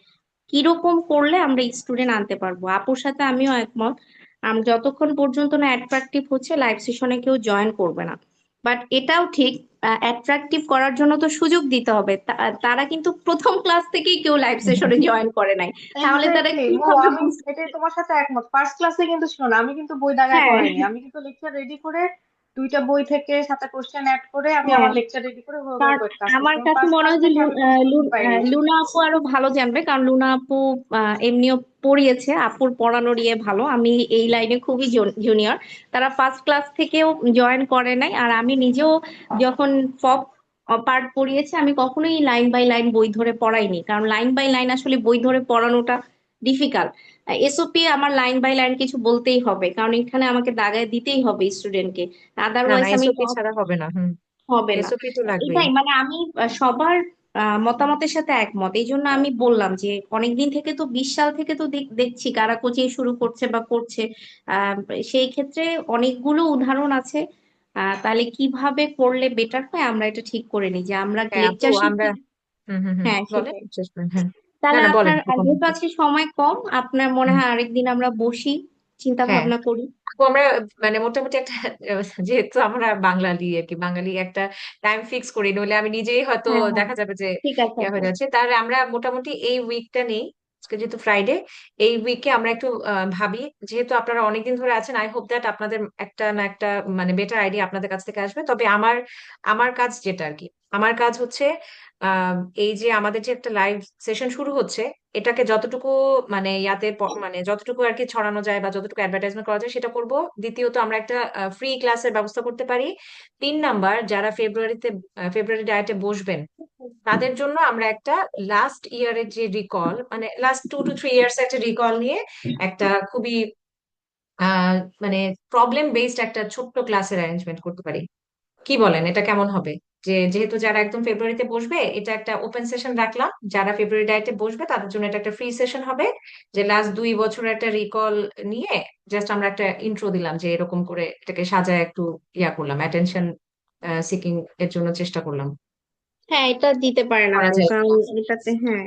কিরকম করলে আমরা স্টুডেন্ট আনতে পারবো। আপুর সাথে আমিও একমত, যতক্ষণ পর্যন্ত না অ্যাট্রাকটিভ হচ্ছে লাইভ সেশনে কেউ জয়েন করবে না। বাট এটাও ঠিক, অ্যাট্রাকটিভ করার জন্য তো সুযোগ দিতে হবে। তারা কিন্তু প্রথম ক্লাস থেকেই কেউ লাইভ সেশনে জয়েন করে নাই, তাহলে তারা এক্স্যাক্টলি মু, কিভাবে আমি বুঝবে? এটাই তোমার সাথে একমত। ফার্স্ট ক্লাসে কিন্তু ছিল না, আমি কিন্তু বই দাগায় হ্যাঁ, পড়াইনি, আমি কিন্তু লেকচার রেডি করে 2টা বই থেকে সাথে কোশ্চেন অ্যাড করে আমি হ্যাঁ, আমার লেকচার রেডি করে ওভাবে কারণ করে ক্লাস করছি, আমার এবং কাছে ফার্স্ট মনে ক্লাস হয় যে থেকে আমি কোনো কোশ্চেন পাইনি। লুনা আপু আরো ভালো জানবে, কারণ লুনা আপু এমনিও পড়িয়েছে, আপুর পড়ানোর ইয়ে ভালো। আমি এই লাইনে খুবই জুনিয়র, তারা ফার্স্ট ক্লাস থেকেও জয়েন করে নাই। আর আমি নিজেও যখন ফক পার্ট পড়িয়েছি, আমি কখনোই লাইন বাই লাইন বই ধরে পড়াইনি, কারণ লাইন বাই লাইন আসলে বই ধরে পড়ানোটা ডিফিকাল্ট। এসওপি আমার লাইন বাই লাইন কিছু বলতেই হবে, কারণ এখানে আমাকে দাগায় দিতেই হবে স্টুডেন্টকে, না না, আদারওয়াইজ আমি এসওপি ছাড়া হবে না। হুম হবে না। এসওপি তো লাগবেই। এটাই মানে আমি সবার মতামতের সাথে একমত। এই জন্য আমি বললাম যে অনেকদিন থেকে তো 20 সাল থেকে তো দেখছি কারা কোচিং শুরু করছে বা করছে। আহ, সেই ক্ষেত্রে অনেকগুলো উদাহরণ আছে। তাহলে কিভাবে করলে বেটার হয় আমরা এটা ঠিক করে নিই যে আমরা হ্যাঁ আপু লেকচার আমরা শিখি। হুম হ্যাঁ বলেন, সেটাই। শেষ করেন, হ্যাঁ। না তাহলে না বলেন আপনার এখন। যেহেতু আজকে সময় কম, আপনার মনে হুম, হয় আরেকদিন আমরা বসি, চিন্তা হ্যাঁ ভাবনা করি। আপু আমরা মানে মোটামুটি একটা যেহেতু আমরা বাঙালি আর কি, বাঙালি একটা টাইম ফিক্স করি, নইলে আমি নিজেই হয়তো হ্যাঁ হ্যাঁ, দেখা যাবে যে ঠিক আছে ইয়া আপু। হয়ে যাচ্ছে। তাহলে আমরা মোটামুটি এই উইকটা নেই, আজকে যেহেতু ফ্রাইডে, এই উইকে আমরা একটু ভাবি। যেহেতু আপনারা অনেকদিন ধরে আছেন, আই হোপ দ্যাট আপনাদের একটা না একটা মানে বেটার আইডিয়া আপনাদের কাছ থেকে আসবে। তবে আমার আমার কাজ যেটা আর কি, আমার কাজ হচ্ছে এই যে আমাদের যে একটা লাইভ সেশন শুরু হচ্ছে, এটাকে যতটুকু মানে মানে যতটুকু আর কি ছড়ানো যায় বা যতটুকু অ্যাডভার্টাইজমেন্ট করা যায় সেটা করব। দ্বিতীয়ত আমরা একটা ফ্রি ক্লাসের ব্যবস্থা করতে পারি। 3 নাম্বার, যারা ফেব্রুয়ারি ডায়েটে বসবেন তাদের জন্য আমরা একটা লাস্ট ইয়ারের যে রিকল, মানে লাস্ট 2 to 3 ইয়ার্স একটা রিকল নিয়ে একটা খুবই আহ মানে প্রবলেম বেসড একটা ছোট্ট ক্লাসের অ্যারেঞ্জমেন্ট করতে পারি। কি বলেন, এটা কেমন হবে? যে যেহেতু যারা একদম ফেব্রুয়ারিতে বসবে, এটা একটা ওপেন সেশন রাখলাম, যারা ফেব্রুয়ারি ডায়েটে বসবে তাদের জন্য এটা একটা ফ্রি সেশন হবে। যে লাস্ট 2 বছরের একটা রিকল নিয়ে জাস্ট আমরা একটা ইন্ট্রো দিলাম, যে এরকম করে এটাকে সাজায় একটু ইয়া করলাম, অ্যাটেনশন সিকিং এর জন্য চেষ্টা করলাম। হ্যাঁ এটা দিতে পারেন করা আপু, যায় কারণ কিনা? এটাতে হ্যাঁ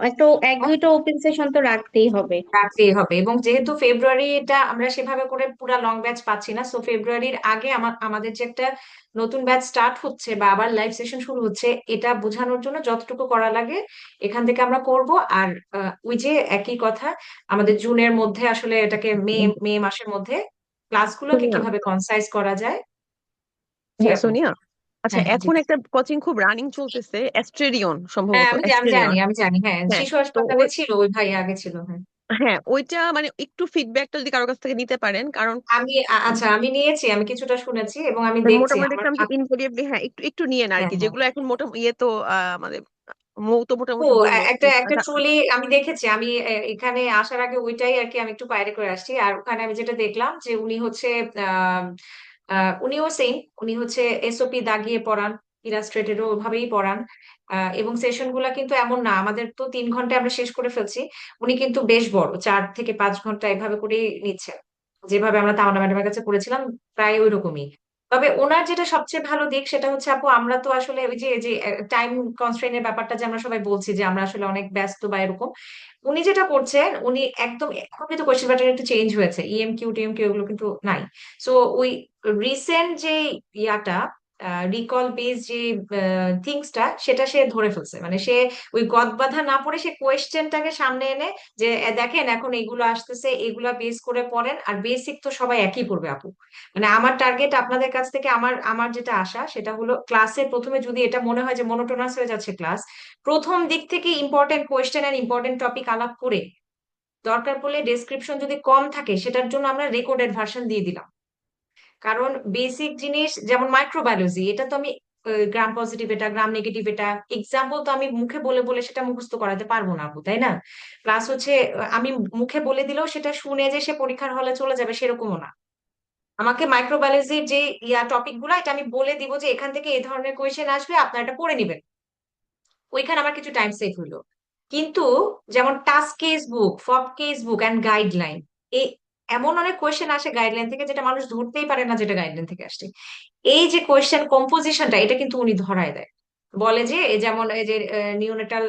একটু এক দুইটা ওপেন সেশন তো রাখতেই হবে। রাখতেই হবে। এবং যেহেতু ফেব্রুয়ারিটা আমরা সেভাবে করে পুরা লং ব্যাচ পাচ্ছি না, সো ফেব্রুয়ারির আগে আমাদের যে একটা নতুন ব্যাচ স্টার্ট হচ্ছে বা আবার লাইভ সেশন শুরু হচ্ছে, এটা বোঝানোর জন্য যতটুকু করা লাগে এখান থেকে আমরা করব। আর ওই যে একই কথা, আমাদের জুনের মধ্যে আসলে এটাকে মে মে মাসের মধ্যে ক্লাসগুলোকে সোনিয়া, কিভাবে কনসাইজ করা যায়। জি হ্যাঁ আপু। সোনিয়া, আচ্ছা হ্যাঁ হ্যাঁ জি। এখন একটা কোচিং খুব রানিং চলতেছে, অ্যাস্ট্রেলিয়ন, হ্যাঁ সম্ভবত আমি জানি, অ্যাস্ট্রেলিয়ন। আমি জানি, হ্যাঁ হ্যাঁ, শিশু তো হাসপাতালে ছিল, ওই ভাই আগে ছিল, হ্যাঁ। হ্যাঁ ওইটা মানে একটু ফিডব্যাকটা যদি কারো কাছ থেকে নিতে পারেন, কারণ আচ্ছা আমি নিয়েছি, আমি কিছুটা শুনেছি এবং আমি মানে দেখছি মোটামুটি আমার দেখলাম যে ইনভেরিয়েবলি হ্যাঁ একটু একটু নিয়েন আর হ্যাঁ কি, হ্যাঁ। যেগুলো এখন মোটামুটি ইয়ে তো আমাদের মৌ তো ও মোটামুটি বললো একটা একটা আচ্ছা, ট্রলি আমি দেখেছি, আমি এখানে আসার আগে ওইটাই আর কি আমি একটু বাইরে করে আসছি। আর ওখানে আমি যেটা দেখলাম যে উনি হচ্ছে আহ উনিও সেম, উনি হচ্ছে এসওপি দাগিয়ে পড়ান, ইলাস্ট্রেটেডও ওভাবেই পড়ান। এবং সেশন গুলা কিন্তু এমন না আমাদের তো 3 ঘন্টায় আমরা শেষ করে ফেলছি, উনি কিন্তু বেশ বড় 4 থেকে 5 ঘন্টা এভাবে করেই নিচ্ছেন, যেভাবে আমরা তামান্না ম্যাডামের কাছে করেছিলাম প্রায় ওই রকমই। তবে ওনার যেটা সবচেয়ে ভালো দিক সেটা হচ্ছে আপু, আমরা তো আসলে ওই যে টাইম কনস্ট্রেইনের ব্যাপারটা যে আমরা সবাই বলছি যে আমরা আসলে অনেক ব্যস্ত বা এরকম, উনি যেটা করছেন উনি একদম, এখন কিন্তু কোয়েশ্চেন প্যাটার্ন একটু চেঞ্জ হয়েছে, ইএমকিউ টিএমকিউ এগুলো কিন্তু নাই। সো ওই রিসেন্ট যে ইয়াটা রিকল বেস যে থিংসটা সেটা সে ধরে ফেলছে, মানে সে ওই গদবাঁধা না পড়ে সে কোয়েশ্চেনটাকে সামনে এনে যে দেখেন এখন এগুলো আসতেছে, এগুলা বেস করে পড়েন, আর বেসিক তো সবাই একই পড়বে আপু। মানে আমার টার্গেট আপনাদের কাছ থেকে, আমার আমার যেটা আশা সেটা হলো ক্লাসের প্রথমে যদি এটা মনে হয় যে মনোটোনাস হয়ে যাচ্ছে ক্লাস, প্রথম দিক থেকে ইম্পর্টেন্ট কোয়েশ্চেন আর ইম্পর্টেন্ট টপিক আলাপ করে, দরকার পড়লে ডেসক্রিপশন যদি কম থাকে সেটার জন্য আমরা রেকর্ডেড ভার্সন দিয়ে দিলাম। কারণ বেসিক জিনিস যেমন মাইক্রোবায়োলজি, এটা তো আমি গ্রাম পজিটিভ এটা, গ্রাম নেগেটিভ এটা, এক্সাম্পল তো আমি মুখে বলে বলে সেটা মুখস্থ করাতে পারবো না আপু, তাই না? প্লাস হচ্ছে আমি মুখে বলে দিলেও সেটা শুনে যে সে পরীক্ষার হলে চলে যাবে সেরকমও না। আমাকে মাইক্রোবায়োলজির যে টপিক গুলো এটা আমি বলে দিব যে এখান থেকে এই ধরনের কোয়েশ্চেন আসবে, আপনারা এটা পড়ে নিবেন। ওইখানে আমার কিছু টাইম সেভ হইলো। কিন্তু যেমন টাস্ক কেস বুক, ফব কেস বুক অ্যান্ড গাইডলাইন, এই এমন অনেক কোয়েশ্চেন আসে গাইডলাইন থেকে যেটা মানুষ ধরতেই পারে না যেটা গাইডলাইন থেকে আসছে। এই যে কোয়েশ্চেন কম্পোজিশনটা এটা কিন্তু উনি ধরায় দেয়। বলে যে যেমন এই যে নিউনেটাল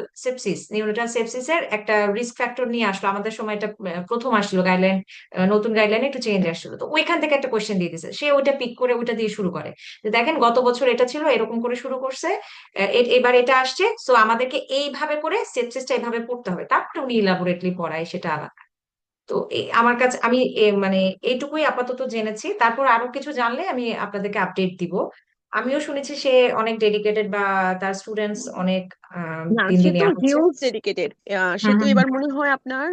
সেপসিসের একটা রিস্ক ফ্যাক্টর নিয়ে আসলো আমাদের সময়, এটা প্রথম আসলো গাইডলাইন, নতুন গাইডলাইনে একটু চেঞ্জ আসলো, তো ওইখান থেকে একটা কোয়েশ্চেন দিয়ে দিছে, সে ওইটা পিক করে ওইটা দিয়ে শুরু করে যে দেখেন গত বছর এটা ছিল, এরকম করে শুরু করছে, এবার এটা আসছে, সো আমাদেরকে এইভাবে করে সেপসিসটা এইভাবে পড়তে হবে, তারপরে উনি ইলাবোরেটলি পড়ায় সেটা আলাদা। তো আমার কাছে আমি মানে এইটুকুই আপাতত জেনেছি, তারপর আরো কিছু জানলে আমি আপনাদেরকে আপডেট দিব। আমিও শুনেছি সে অনেক ডেডিকেটেড, বা তার স্টুডেন্টস অনেক না দিন সে দিন তো ইয়া হচ্ছে। Huge dedicated. সে হুম তো হুম এবার হুম। মনে হয় আপনার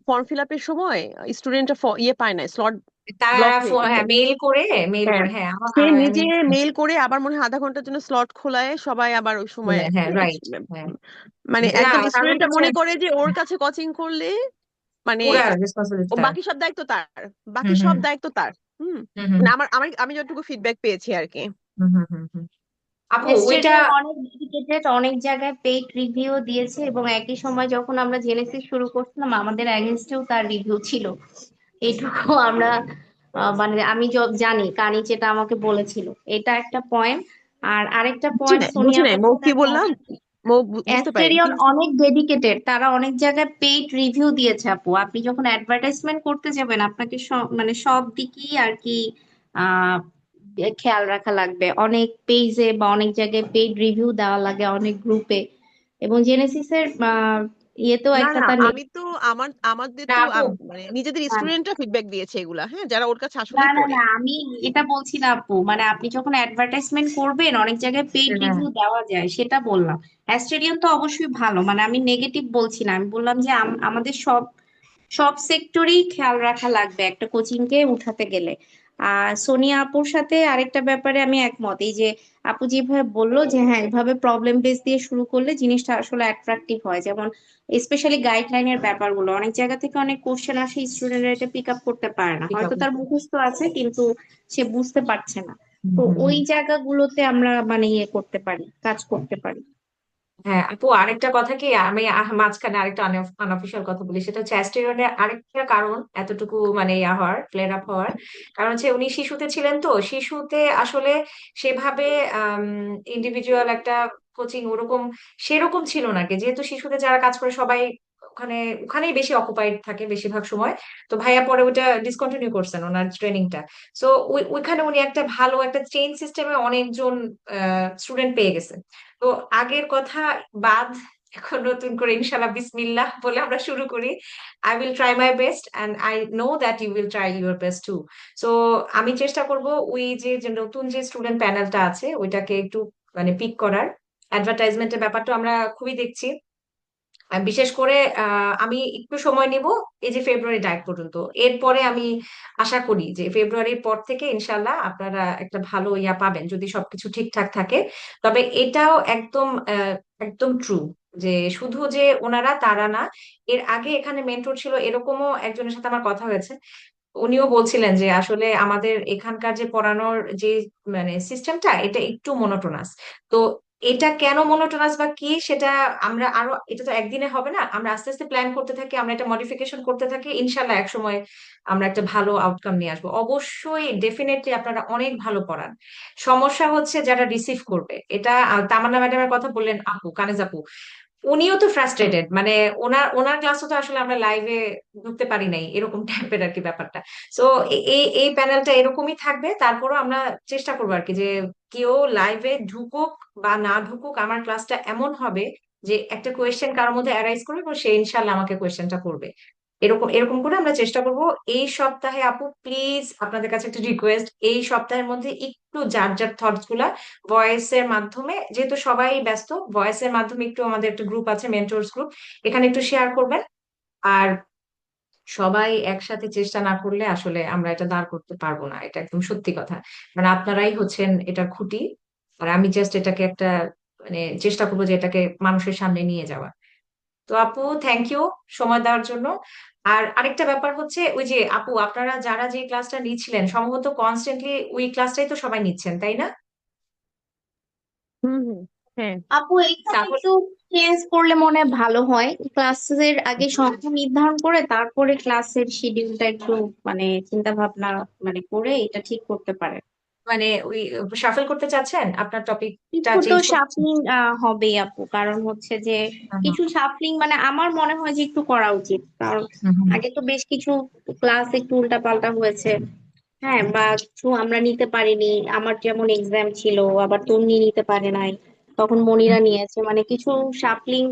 ফর্ম ফিল আপের সময় স্টুডেন্টরা ইয়ে পায় না, স্লট ব্লক তারা হয়ে গেছে। হ্যাঁ মেইল করে, মেইল হ্যাঁ, করে, হ্যাঁ সে আমি নিজে মেইল করে আবার মনে হয় আধা ঘন্টার জন্য স্লট খোলায়, সবাই আবার ওই সময় হ্যাঁ রাইট, হ্যাঁ। মানে না একদম কারণ স্টুডেন্টরা হচ্ছে মনে করে যে ওর কাছে কোচিং করলে মানে পুরা রেসপন্সিবিলিটি ও তার। বাকি সব দায়িত্ব তার, বাকি হুম সব হুম দায়িত্ব তার। হুম, হুম হুম মানে আমি যতটুকু ফিডব্যাক পেয়েছি আর কি। হুম হুম হুম হুম। আপু ওইটা স্টেডিয়াম অনেক ডেডিকেটেড, অনেক জায়গায় পেইড রিভিউ দিয়েছে এবং একই সময় যখন আমরা জেনেসিস শুরু করছিলাম আমাদের অ্যাগেনস্টেও তার রিভিউ ছিল। এইটুকু আমরা মানে আমি জানি কানি যেটা আমাকে বলেছিল। এটা একটা পয়েন্ট। আর আরেকটা পয়েন্ট বুঝি সোনিয়া নাই আপুর মৌ সাথে কি আমি বললাম, বুঝতে পারিনি কি। অ্যাস্টেরিয়ন অনেক ডেডিকেটেড, তারা অনেক জায়গায় পেইড রিভিউ দিয়েছে আপু। আপনি যখন অ্যাডভার্টাইজমেন্ট করতে যাবেন আপনাকে সব মানে সব দিকই আর কি আহ খেয়াল রাখা লাগবে। অনেক পেজে বা অনেক জায়গায় পেইড রিভিউ দেওয়া লাগে, অনেক গ্রুপে। এবং জেনেসিসের ইয়েতেও না একটা না, তার আমি তো আমাদের না তো আপু, মানে নিজেদের হ্যাঁ, স্টুডেন্টরা ফিডব্যাক দিয়েছে এগুলা, হ্যাঁ, যারা ওর কাছে না আসলেই না পড়ে। না, আমি এটা বলছি না আপু, মানে আপনি যখন অ্যাডভার্টাইজমেন্ট করবেন অনেক জায়গায় পেইড হ্যাঁ, রিভিউ দেওয়া যায় সেটা বললাম। অ্যাস্টেরিয়ন তো অবশ্যই ভালো, মানে আমি নেগেটিভ বলছি না, আমি বললাম যে আমাদের সব সব সেক্টরেই খেয়াল রাখা লাগবে একটা কোচিং কে উঠাতে গেলে। আর সোনিয়া আপুর সাথে আরেকটা ব্যাপারে আমি একমত, এই যে আপু যেভাবে বললো যে হ্যাঁ এভাবে প্রবলেম বেস দিয়ে শুরু করলে জিনিসটা আসলে অ্যাট্রাকটিভ হয়। যেমন স্পেশালি গাইডলাইনের ব্যাপারগুলো, অনেক জায়গা থেকে অনেক কোশ্চেন আসে, স্টুডেন্টরা এটা পিক আপ করতে পারে না, ঠিক হয়তো আছে। তার মুখস্থ আছে কিন্তু সে বুঝতে পারছে না। হুম, তো হুম, ওই হুম। জায়গাগুলোতে আমরা মানে ইয়ে করতে পারি, কাজ করতে পারি। হ্যাঁ আপু, আরেকটা কথা কি, আমি মাঝখানে আরেকটা আনঅফিসিয়াল কথা বলি, সেটা হচ্ছে অ্যাস্টেরনের আরেকটা কারণ এতটুকু মানে ইয়া হওয়ার, ফ্লেয়ার আপ হওয়ার কারণ হচ্ছে উনি শিশুতে ছিলেন, তো শিশুতে আসলে সেভাবে ইন্ডিভিজুয়াল একটা কোচিং ওরকম সেরকম ছিল না কি, যেহেতু শিশুতে যারা কাজ করে সবাই ওখানে ওখানেই বেশি অকুপাইড থাকে বেশিরভাগ সময়। তো ভাইয়া পরে ওটা ডিসকন্টিনিউ করছেন ওনার ট্রেনিংটা। সো ওইখানে উনি একটা ভালো একটা চেইন সিস্টেমে অনেকজন স্টুডেন্ট পেয়ে গেছেন। তো আগের কথা বাদ, এখন নতুন করে ইনশাল্লাহ বিসমিল্লাহ বলে আমরা শুরু করি। I will try my best and I know that you will try your best too. So আমি চেষ্টা করব ওই যে নতুন যে স্টুডেন্ট প্যানেলটা আছে ওইটাকে একটু মানে পিক করার। অ্যাডভার্টাইজমেন্টের ব্যাপারটা আমরা খুবই দেখছি। আর বিশেষ করে আমি একটু সময় নিব এই যে ফেব্রুয়ারি ডায়েট পর্যন্ত, এরপরে আমি আশা করি যে ফেব্রুয়ারির পর থেকে ইনশাল্লাহ আপনারা একটা ভালো ইয়া পাবেন যদি সবকিছু ঠিকঠাক থাকে। তবে এটাও একদম একদম ট্রু যে শুধু যে ওনারা তারা না, এর আগে এখানে মেন্টর ছিল এরকমও একজনের সাথে আমার কথা হয়েছে। উনিও বলছিলেন যে আসলে আমাদের এখানকার যে পড়ানোর যে মানে সিস্টেমটা এটা একটু মনোটোনাস। তো এটা কেন মনোটোনাস বা কি সেটা আমরা আরো, এটা তো একদিনে হবে না, আমরা আস্তে আস্তে প্ল্যান করতে থাকি, আমরা এটা মডিফিকেশন করতে থাকি, ইনশাল্লাহ এক সময় আমরা একটা ভালো আউটকাম নিয়ে আসবো। অবশ্যই ডেফিনেটলি আপনারা অনেক ভালো পড়ান। সমস্যা হচ্ছে যারা রিসিভ করবে এটা। তামান্না ম্যাডামের কথা বললেন আপু, কানিজ আপু, উনিও তো ফ্রাস্ট্রেটেড, মানে ওনার ওনার ক্লাসও তো আসলে আমরা লাইভে ঢুকতে পারি নাই, এরকম টাইপের আর কি ব্যাপারটা। সো এই এই প্যানেলটা এরকমই থাকবে, তারপরও আমরা চেষ্টা করবো আর কি যে কেউ লাইভে ঢুকুক বা না ঢুকুক আমার ক্লাসটা এমন হবে যে একটা কোয়েশ্চেন কারোর মধ্যে অ্যারাইজ করবে এবং সে ইনশাল্লাহ আমাকে কোয়েশ্চেনটা করবে। এরকম এরকম করে আমরা চেষ্টা করব। এই সপ্তাহে আপু প্লিজ আপনাদের কাছে একটা রিকোয়েস্ট, এই সপ্তাহের মধ্যে একটু যার যার থটস গুলা ভয়েসের মাধ্যমে, যেহেতু সবাই ব্যস্ত, ভয়েসের মাধ্যমে একটু, আমাদের একটা গ্রুপ আছে মেন্টরস গ্রুপ, এখানে একটু শেয়ার করবেন। আর সবাই একসাথে চেষ্টা না করলে আসলে আমরা এটা দাঁড় করতে পারবো না, এটা একদম সত্যি কথা। মানে আপনারাই হচ্ছেন এটার খুঁটি, আর আমি জাস্ট এটাকে একটা মানে চেষ্টা করবো যে এটাকে মানুষের সামনে নিয়ে যাওয়া। তো আপু থ্যাংক ইউ সময় দেওয়ার জন্য। আর আরেকটা ব্যাপার হচ্ছে ওই যে আপু, আপনারা যারা যে ক্লাসটা নিচ্ছিলেন সম্ভবত কনস্ট্যান্টলি ওই ক্লাসটাই তো সবাই নিচ্ছেন, তাই না? হুম হুম। হ্যাঁ। আপু এইখানে তাহলে একটু চেঞ্জ করলে মনে হয় ভালো হয়, ক্লাসের আগে সংখ্যা নির্ধারণ করে তারপরে ক্লাসের শিডিউলটা একটু মানে চিন্তা ভাবনা মানে করে এটা ঠিক করতে পারে। মানে ওই শাফল করতে চাচ্ছেন, আপনার টপিকটা কিছু তো চেঞ্জ করতে চাচ্ছেন? সাফলিং হবেই আপু, কারণ হচ্ছে যে হুম, কিছু সাফলিং মানে আমার মনে হয় যে একটু করা উচিত, কারণ হুম, হুম, আগে তো বেশ কিছু ক্লাস একটু উল্টাপাল্টা হয়েছে। হ্যাঁ, বা কিছু আমরা নিতে পারিনি, আমার যেমন এক্সাম ছিল, আবার তন্নি নিতে পারে নাই, তখন হুম। মনিরা নিয়েছে, মানে কিছু সাফলিং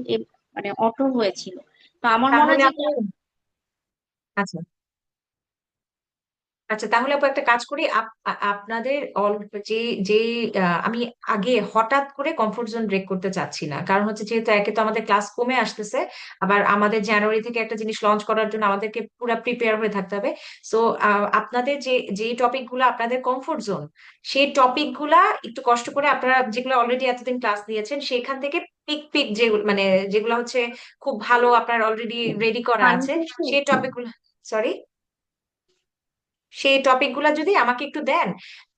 মানে অটো হয়েছিল। তো আমার মনে হয় তাহলে যে আপু, আচ্ছা আচ্ছা, তাহলে আপু একটা কাজ করি, আপনাদের যে যে আমি আগে হঠাৎ করে কমফোর্ট জোন ব্রেক করতে চাচ্ছি না, কারণ হচ্ছে যেহেতু একে তো আমাদের ক্লাস কমে আসতেছে, আবার আমাদের জানুয়ারি থেকে একটা জিনিস লঞ্চ করার জন্য আমাদেরকে পুরো প্রিপেয়ার হয়ে থাকতে হবে। সো আপনাদের যে যে টপিক গুলো আপনাদের কমফোর্ট জোন, সেই টপিক গুলা একটু কষ্ট করে আপনারা যেগুলো অলরেডি এতদিন ক্লাস নিয়েছেন সেখান থেকে পিক পিক যেগুলো মানে যেগুলো হচ্ছে খুব ভালো আপনার অলরেডি রেডি করা পানি আছে খেয়েছো? সেই টপিক গুলো। সরি, সেই টপিকগুলো যদি আমাকে একটু দেন,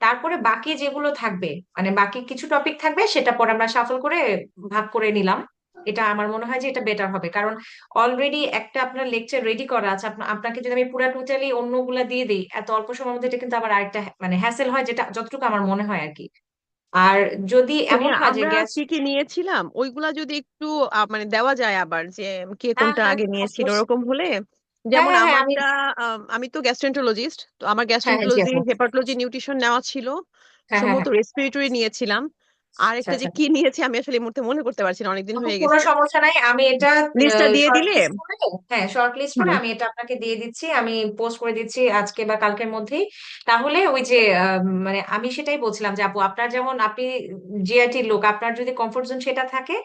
তারপরে বাকি যেগুলো থাকবে, মানে বাকি কিছু টপিক থাকবে, সেটা পরে আমরা সাফল করে ভাগ করে নিলাম। এটা আমার মনে হয় যে এটা বেটার হবে, কারণ অলরেডি একটা আপনার লেকচার রেডি করা আছে। আপনাকে যদি আমি পুরো টোটালি অন্যগুলা দিয়ে দিই এত অল্প সময়ের মধ্যে, এটা কিন্তু আবার আরেকটা মানে হ্যাসেল হয়, যেটা যতটুকু আমার মনে হয় আর কি। আর যদি এমন সোনিয়া, হয় যে আমরা গ্যাস, কি কি নিয়েছিলাম ওইগুলা যদি একটু মানে দেওয়া যায় আবার, যে কে হ্যাঁ কোনটা হ্যাঁ আগে নিয়েছিল অফকোর্স, ওরকম হলে। হ্যাঁ যেমন হ্যাঁ হ্যাঁ আমি, আমারটা, আমি তো গ্যাস্ট্রেন্টোলজিস্ট, তো আমার হ্যাঁ হ্যাঁ জি গ্যাস্ট্রেন্টোলজি, আপু, হেপাটোলজি, নিউট্রিশন নেওয়া ছিল। হ্যাঁ হ্যাঁ সম্ভবত হ্যাঁ, রেসপিরেটরি নিয়েছিলাম। আর আচ্ছা একটা যে আচ্ছা। কি নিয়েছি আমি আসলে এই মুহূর্তে মনে করতে পারছি না, অনেকদিন আপু হয়ে কোনো গেছে। সমস্যা নাই, আমি এটা লিস্টটা দিয়ে শর্ট দিলে। লিস্ট করে, হ্যাঁ শর্ট লিস্ট করে হুম। আমি এটা আপনাকে দিয়ে দিচ্ছি, আমি পোস্ট করে দিচ্ছি আজকে বা কালকের মধ্যেই। তাহলে ওই যে মানে আমি সেটাই বলছিলাম যে আপু, আপনার যেমন আপনি জিআইটির লোক, আপনার যদি কমফোর্ট জোন সেটা থাকে,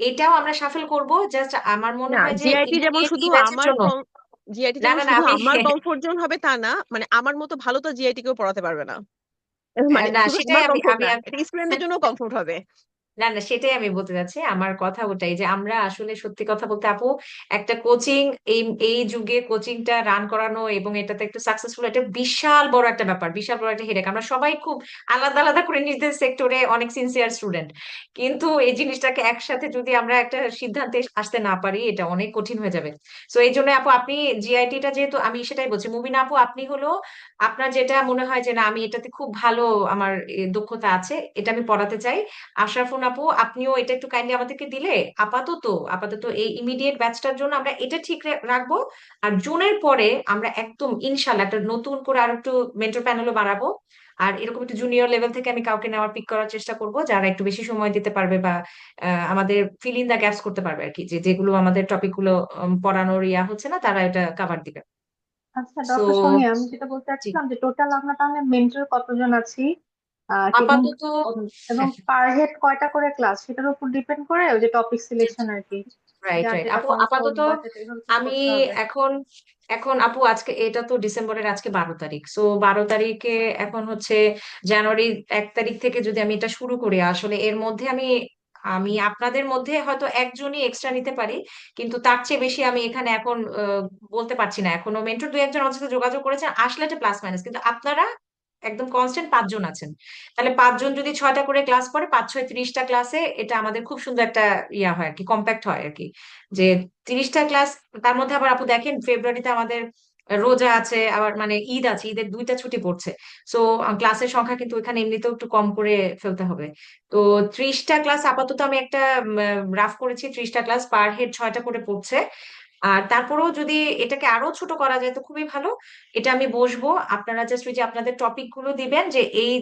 এটাও আমরা সাফল করব। জাস্ট আমার মনে না, হয় যে জিআইটি যেমন ইমিডিয়েট শুধু ই ব্যাচের আমার জন্য, জিআইটি না যেমন না না শুধু আমি আমার কমফোর্ট জোন হবে তা না, মানে আমার মতো ভালো তো জিআইটি কেউ পড়াতে পারবে না। মানে না শুধু সেটাই আমার আমি কমফোর্ট আমি না, এটা স্টুডেন্টদের জন্য কমফোর্ট হবে। না না সেটাই আমি বলতে চাচ্ছি, আমার কথা ওটাই যে আমরা আসলে সত্যি কথা বলতে আপু, একটা কোচিং, এই এই যুগে কোচিংটা রান করানো এবং এটাতে একটু সাকসেসফুল, এটা বিশাল বড় একটা ব্যাপার, বিশাল বড় একটা হেডেক। আমরা সবাই খুব আলাদা আলাদা করে নিজেদের সেক্টরে অনেক সিনসিয়ার স্টুডেন্ট, কিন্তু এই জিনিসটাকে একসাথে যদি আমরা একটা সিদ্ধান্তে আসতে না পারি, এটা অনেক কঠিন হয়ে যাবে। তো এই জন্য আপু, আপনি জিআইটিটা যেহেতু, আমি সেটাই বলছি, মুবিনা আপু আপনি হলো আপনার যেটা মনে হয় যে না আমি এটাতে খুব ভালো, আমার দক্ষতা আছে, এটা আমি পড়াতে চাই। আশরাফুন আপু আপনিও এটা একটু কাইন্ডলি আমাদেরকে দিলে, আপাতত আপাতত এই ইমিডিয়েট ব্যাচটার জন্য আমরা এটা ঠিক রাখবো। আর জুনের পরে আমরা একদম ইনশাল্লাহ একটা নতুন করে আর একটু মেন্টর প্যানেলও বাড়াবো। আর এরকম একটু জুনিয়র লেভেল থেকে আমি কাউকে নেওয়ার পিক করার চেষ্টা করব, যারা একটু বেশি সময় দিতে পারবে বা আমাদের ফিল ইন দা গ্যাপস করতে পারবে আর কি, যে যেগুলো আমাদের টপিক গুলো পড়ানোর ইয়া হচ্ছে না, তারা এটা কাভার দিবে। আচ্ছা সো ডক্টর সোনিয়া, আমি যেটা বলতে চাচ্ছিলাম যে টোটাল আমরা তাহলে মেন্টর কতজন আছি, এবং আপাতত এবং পার হেড কয়টা করে ক্লাস, সেটার উপর ডিপেন্ড করে ওই যে টপিক সিলেকশন আর কি, রাইট যার রাইট যেটা আপু, কমফোর্ট আপাতত বা যেটা এভাবে ঠিক আমি করতে হবে। এখন, এখন আপু আজকে এটা তো ডিসেম্বরের আজকে 12 তারিখ, সো 12 তারিখে এখন হচ্ছে জানুয়ারি 1 তারিখ থেকে যদি আমি এটা শুরু করি, আসলে এর মধ্যে আমি আমি আপনাদের মধ্যে হয়তো একজনই এক্সট্রা নিতে পারি, কিন্তু তার চেয়ে বেশি আমি এখানে এখন বলতে পারছি না। এখনো মেন্টর দু একজন আমার সাথে যোগাযোগ করেছেন, আসলে এটা প্লাস মাইনাস, কিন্তু আপনারা একদম কনস্ট্যান্ট 5 জন আছেন। তাহলে 5 জন যদি 6টা করে ক্লাস করে, 5 6 30টা ক্লাসে এটা আমাদের খুব সুন্দর একটা ইয়া হয় আর কি, কম্প্যাক্ট হয় আর কি, যে 30টা ক্লাস। তার মধ্যে আবার আপু দেখেন ফেব্রুয়ারিতে আমাদের রোজা আছে, আবার মানে ঈদ আছে, ঈদের 2টা ছুটি পড়ছে। সো ক্লাসের সংখ্যা কিন্তু এখানে এমনিতেও একটু কম করে ফেলতে হবে। তো 30টা ক্লাস আপাতত আমি একটা রাফ করেছি, 30টা ক্লাস পার হেড 6টা করে পড়ছে। আর তারপরেও যদি এটাকে আরো ছোট করা যায় তো খুবই ভালো। এটা আমি বসবো, আপনারা জাস্ট ওই যে আপনাদের টপিক গুলো দিবেন, যে এই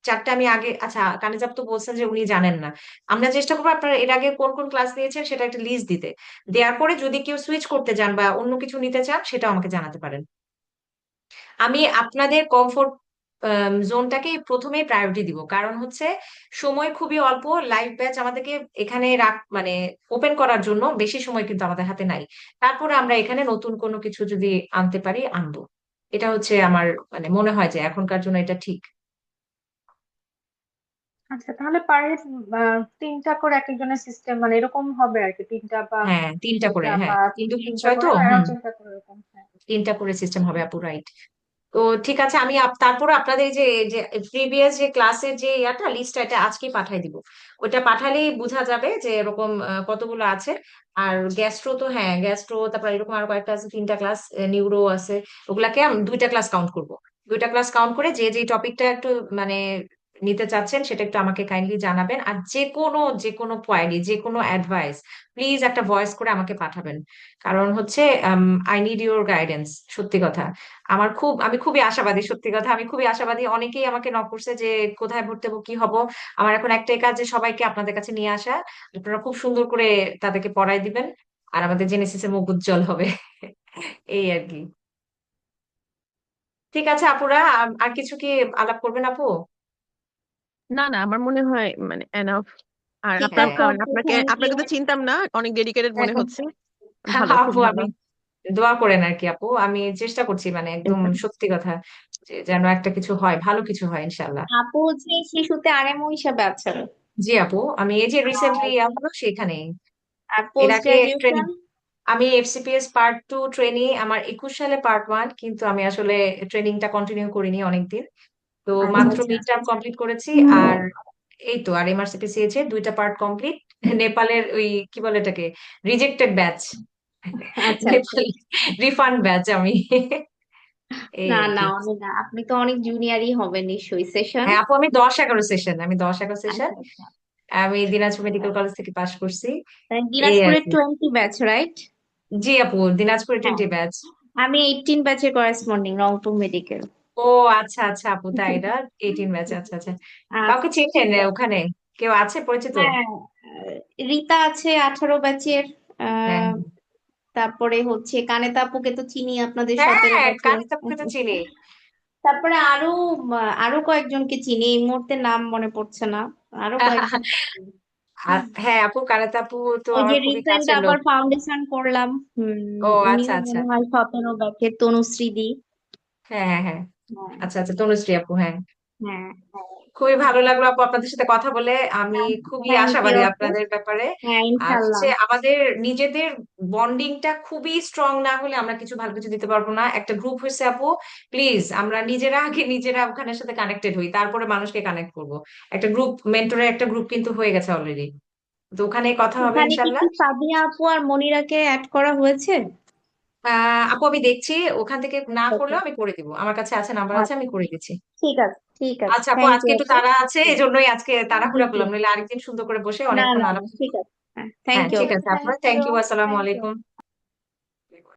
চারটা আমি আগে, আচ্ছা কানিজাব তো বলছেন যে উনি জানেন না, আমরা চেষ্টা করবো আপনারা এর আগে কোন কোন ক্লাস নিয়েছেন সেটা একটা লিস্ট দিতে। দেওয়ার পরে যদি কেউ সুইচ করতে চান বা অন্য কিছু নিতে চান, সেটাও আমাকে জানাতে পারেন। আমি আপনাদের কমফোর্ট জোনটাকে প্রথমেই প্রায়োরিটি দিব, কারণ হচ্ছে সময় খুবই অল্প, লাইভ ব্যাচ আমাদেরকে এখানে মানে ওপেন করার জন্য বেশি সময় কিন্তু আমাদের হাতে নাই। তারপরে আমরা এখানে নতুন কোনো কিছু যদি আনতে পারি আনবো, এটা হচ্ছে আমার মানে মনে হয় যে এখনকার জন্য এটা ঠিক। আচ্ছা তাহলে পার হেড 3টা করে এক একজনের সিস্টেম, মানে এরকম হবে আর কি, 3টা বা হ্যাঁ 3টা করে, 2টা হ্যাঁ বা 3 2 5 3টা 6 করে, তো, এরাও 3টা করে এরকম, হ্যাঁ। 3টা করে সিস্টেম হবে আপু, রাইট। তো ঠিক আছে, আমি তারপরে আপনাদের যে যে প্রিভিয়াস যে ক্লাসের যে ইয়াটা লিস্টটা, এটা আজকে পাঠাই দিব। ওটা পাঠালেই বোঝা যাবে যে এরকম কতগুলো আছে। আর গ্যাস্ট্রো তো, হ্যাঁ গ্যাস্ট্রো, তারপর এরকম আরো কয়েকটা আছে, 3টা ক্লাস, নিউরো আছে, ওগুলাকে আমি 2টা ক্লাস কাউন্ট করব। 2টা ক্লাস কাউন্ট করে যে যে টপিকটা একটু মানে নিতে চাচ্ছেন সেটা একটু আমাকে কাইন্ডলি জানাবেন। আর যে কোনো কোয়ারি, যে কোনো অ্যাডভাইস প্লিজ একটা ভয়েস করে আমাকে পাঠাবেন, কারণ হচ্ছে আই নিড ইউর গাইডেন্স। সত্যি কথা, আমি খুবই আশাবাদী, সত্যি কথা আমি খুবই আশাবাদী। অনেকেই আমাকে নক করছে যে কোথায় ভর্তি হবো, কি হব। আমার এখন একটাই কাজ, যে সবাইকে আপনাদের কাছে নিয়ে আসা, আপনারা খুব সুন্দর করে তাদেরকে পড়াই দিবেন, আর আমাদের জেনেসিসের মুখ উজ্জ্বল হবে। এই আর কি। ঠিক আছে আপুরা, আর কিছু কি আলাপ করবেন আপু? না না, আমার মনে হয় মানে এনাফ। আর ঠিক আপনার আছে আপাতত আপনাকে থ্যাংক ইউ। আপনাকে তো চিনতাম না, অনেক ডেডিকেটেড মনে হচ্ছে। ভালো, খুব আপু ভালো। আমি দোয়া করেন আর কি আপু, আমি চেষ্টা করছি মানে একদম সত্যি কথা, যে যেন একটা কিছু হয়, ভালো কিছু হয় ইনশাল্লাহ। আপু হচ্ছে শিশুতে আরএমও হিসাবে আছেন। জি আপু, আমি এই যে রিসেন্টলি আর হলো সেখানেই, আর এর পোস্ট আগে ট্রেনিং, গ্রাজুয়েশন। আমি এফসিপিএস পার্ট 2 ট্রেনি, আমার 21 সালে পার্ট 1, কিন্তু আমি আসলে ট্রেনিংটা কন্টিনিউ করিনি অনেকদিন। তো আচ্ছা মাত্র আচ্ছা। মিড টার্ম কমপ্লিট করেছি। আর এই তো, আর এমআরসিপিসিএইচ এর 2টা পার্ট কমপ্লিট। নেপালের ওই কি বলে এটাকে, রিজেক্টেড ব্যাচ, আচ্ছা আচ্ছা। নেপাল রিফান্ড ব্যাচ আমি। এই না আর না কি। অনেক না, আপনি তো অনেক জুনিয়রই হবেন নিশ্চয়ই সেশন। হ্যাঁ আপু, আমি 10-11 সেশন, আচ্ছা আচ্ছা। আমি দিনাজপুর মেডিকেল কলেজ থেকে পাশ করছি। এই আর দিনাজপুরের কি। 20 ব্যাচ রাইট? জি আপু, দিনাজপুর হ্যাঁ, 20 ব্যাচ। আমি 18 ব্যাচের করেসপন্ডিং, রংপুর মেডিকেল। ও আচ্ছা আচ্ছা আপু, তাই না? 18 ব্যাচ, আচ্ছা আচ্ছা। কাউকে আচ্ছা চেনেন ঠিক আছে। ওখানে? কেউ আছে পরিচিত? হ্যাঁ, রীতা আছে 18 ব্যাচের। হ্যাঁ তারপরে হচ্ছে কানেতা আপুকে তো চিনি, আপনাদের হ্যাঁ 17 হ্যাঁ, ব্যাচের। কানিজ আপুকে তো চিনি। তারপরে আরো কয়েকজনকে চিনি, এই মুহূর্তে নাম মনে পড়ছে না। আরো কয়েকজন চিনি। হ্যাঁ আপু, কানিজ আপু তো ওই যে আমার খুবই রিসেন্ট কাছের লোক। আবার ফাউন্ডেশন করলাম, ও আচ্ছা উনিও আচ্ছা। মনে হয় 17 ব্যাচের, তনুশ্রী দি। হ্যাঁ হ্যাঁ হ্যাঁ, হ্যাঁ আচ্ছা আচ্ছা, তনুশ্রী আপু, হ্যাঁ। হ্যাঁ। খুবই ভালো লাগলো আপু আপনাদের সাথে কথা বলে। আমি খুবই থ্যাংক ইউ আশাবাদী আপু। আপনাদের ব্যাপারে। হ্যাঁ আর ইনশাল্লাহ। আমাদের নিজেদের বন্ডিংটা খুবই স্ট্রং না হলে আমরা কিছু ভালো কিছু দিতে পারবো না। একটা গ্রুপ হয়েছে আপু, প্লিজ আমরা নিজেরা আগে নিজেরা ওখানের সাথে কানেক্টেড হই, তারপরে মানুষকে কানেক্ট করব। একটা গ্রুপ, মেন্টরের একটা গ্রুপ কিন্তু হয়ে গেছে অলরেডি, তো ওখানে কথা হবে ওখানে কি ইনশাল্লাহ। কি সাদিয়া আপু আর মনিরাকে অ্যাড করা হয়েছে? আপু আমি দেখছি, ওখান থেকে না ওকে। করলেও আমি করে দিব, আমার কাছে আছে, নাম্বার আছে, আমি আচ্ছা করে দিচ্ছি। ঠিক আছে, ঠিক আছে, আচ্ছা আপু, থ্যাংক আজকে ইউ একটু আপু। তাড়া আছে, হুম, এজন্যই আজকে জি তাড়াহুড়া জি। করলাম, নইলে আরেকদিন সুন্দর করে বসে না অনেকক্ষণ না না, আলাপ। ঠিক আছে। হ্যাঁ থ্যাংক হ্যাঁ ইউ ঠিক আপু, আছে আপু, থ্যাংক থ্যাংক ইউ। ইউ, আসসালামু থ্যাংক ইউ। আলাইকুম।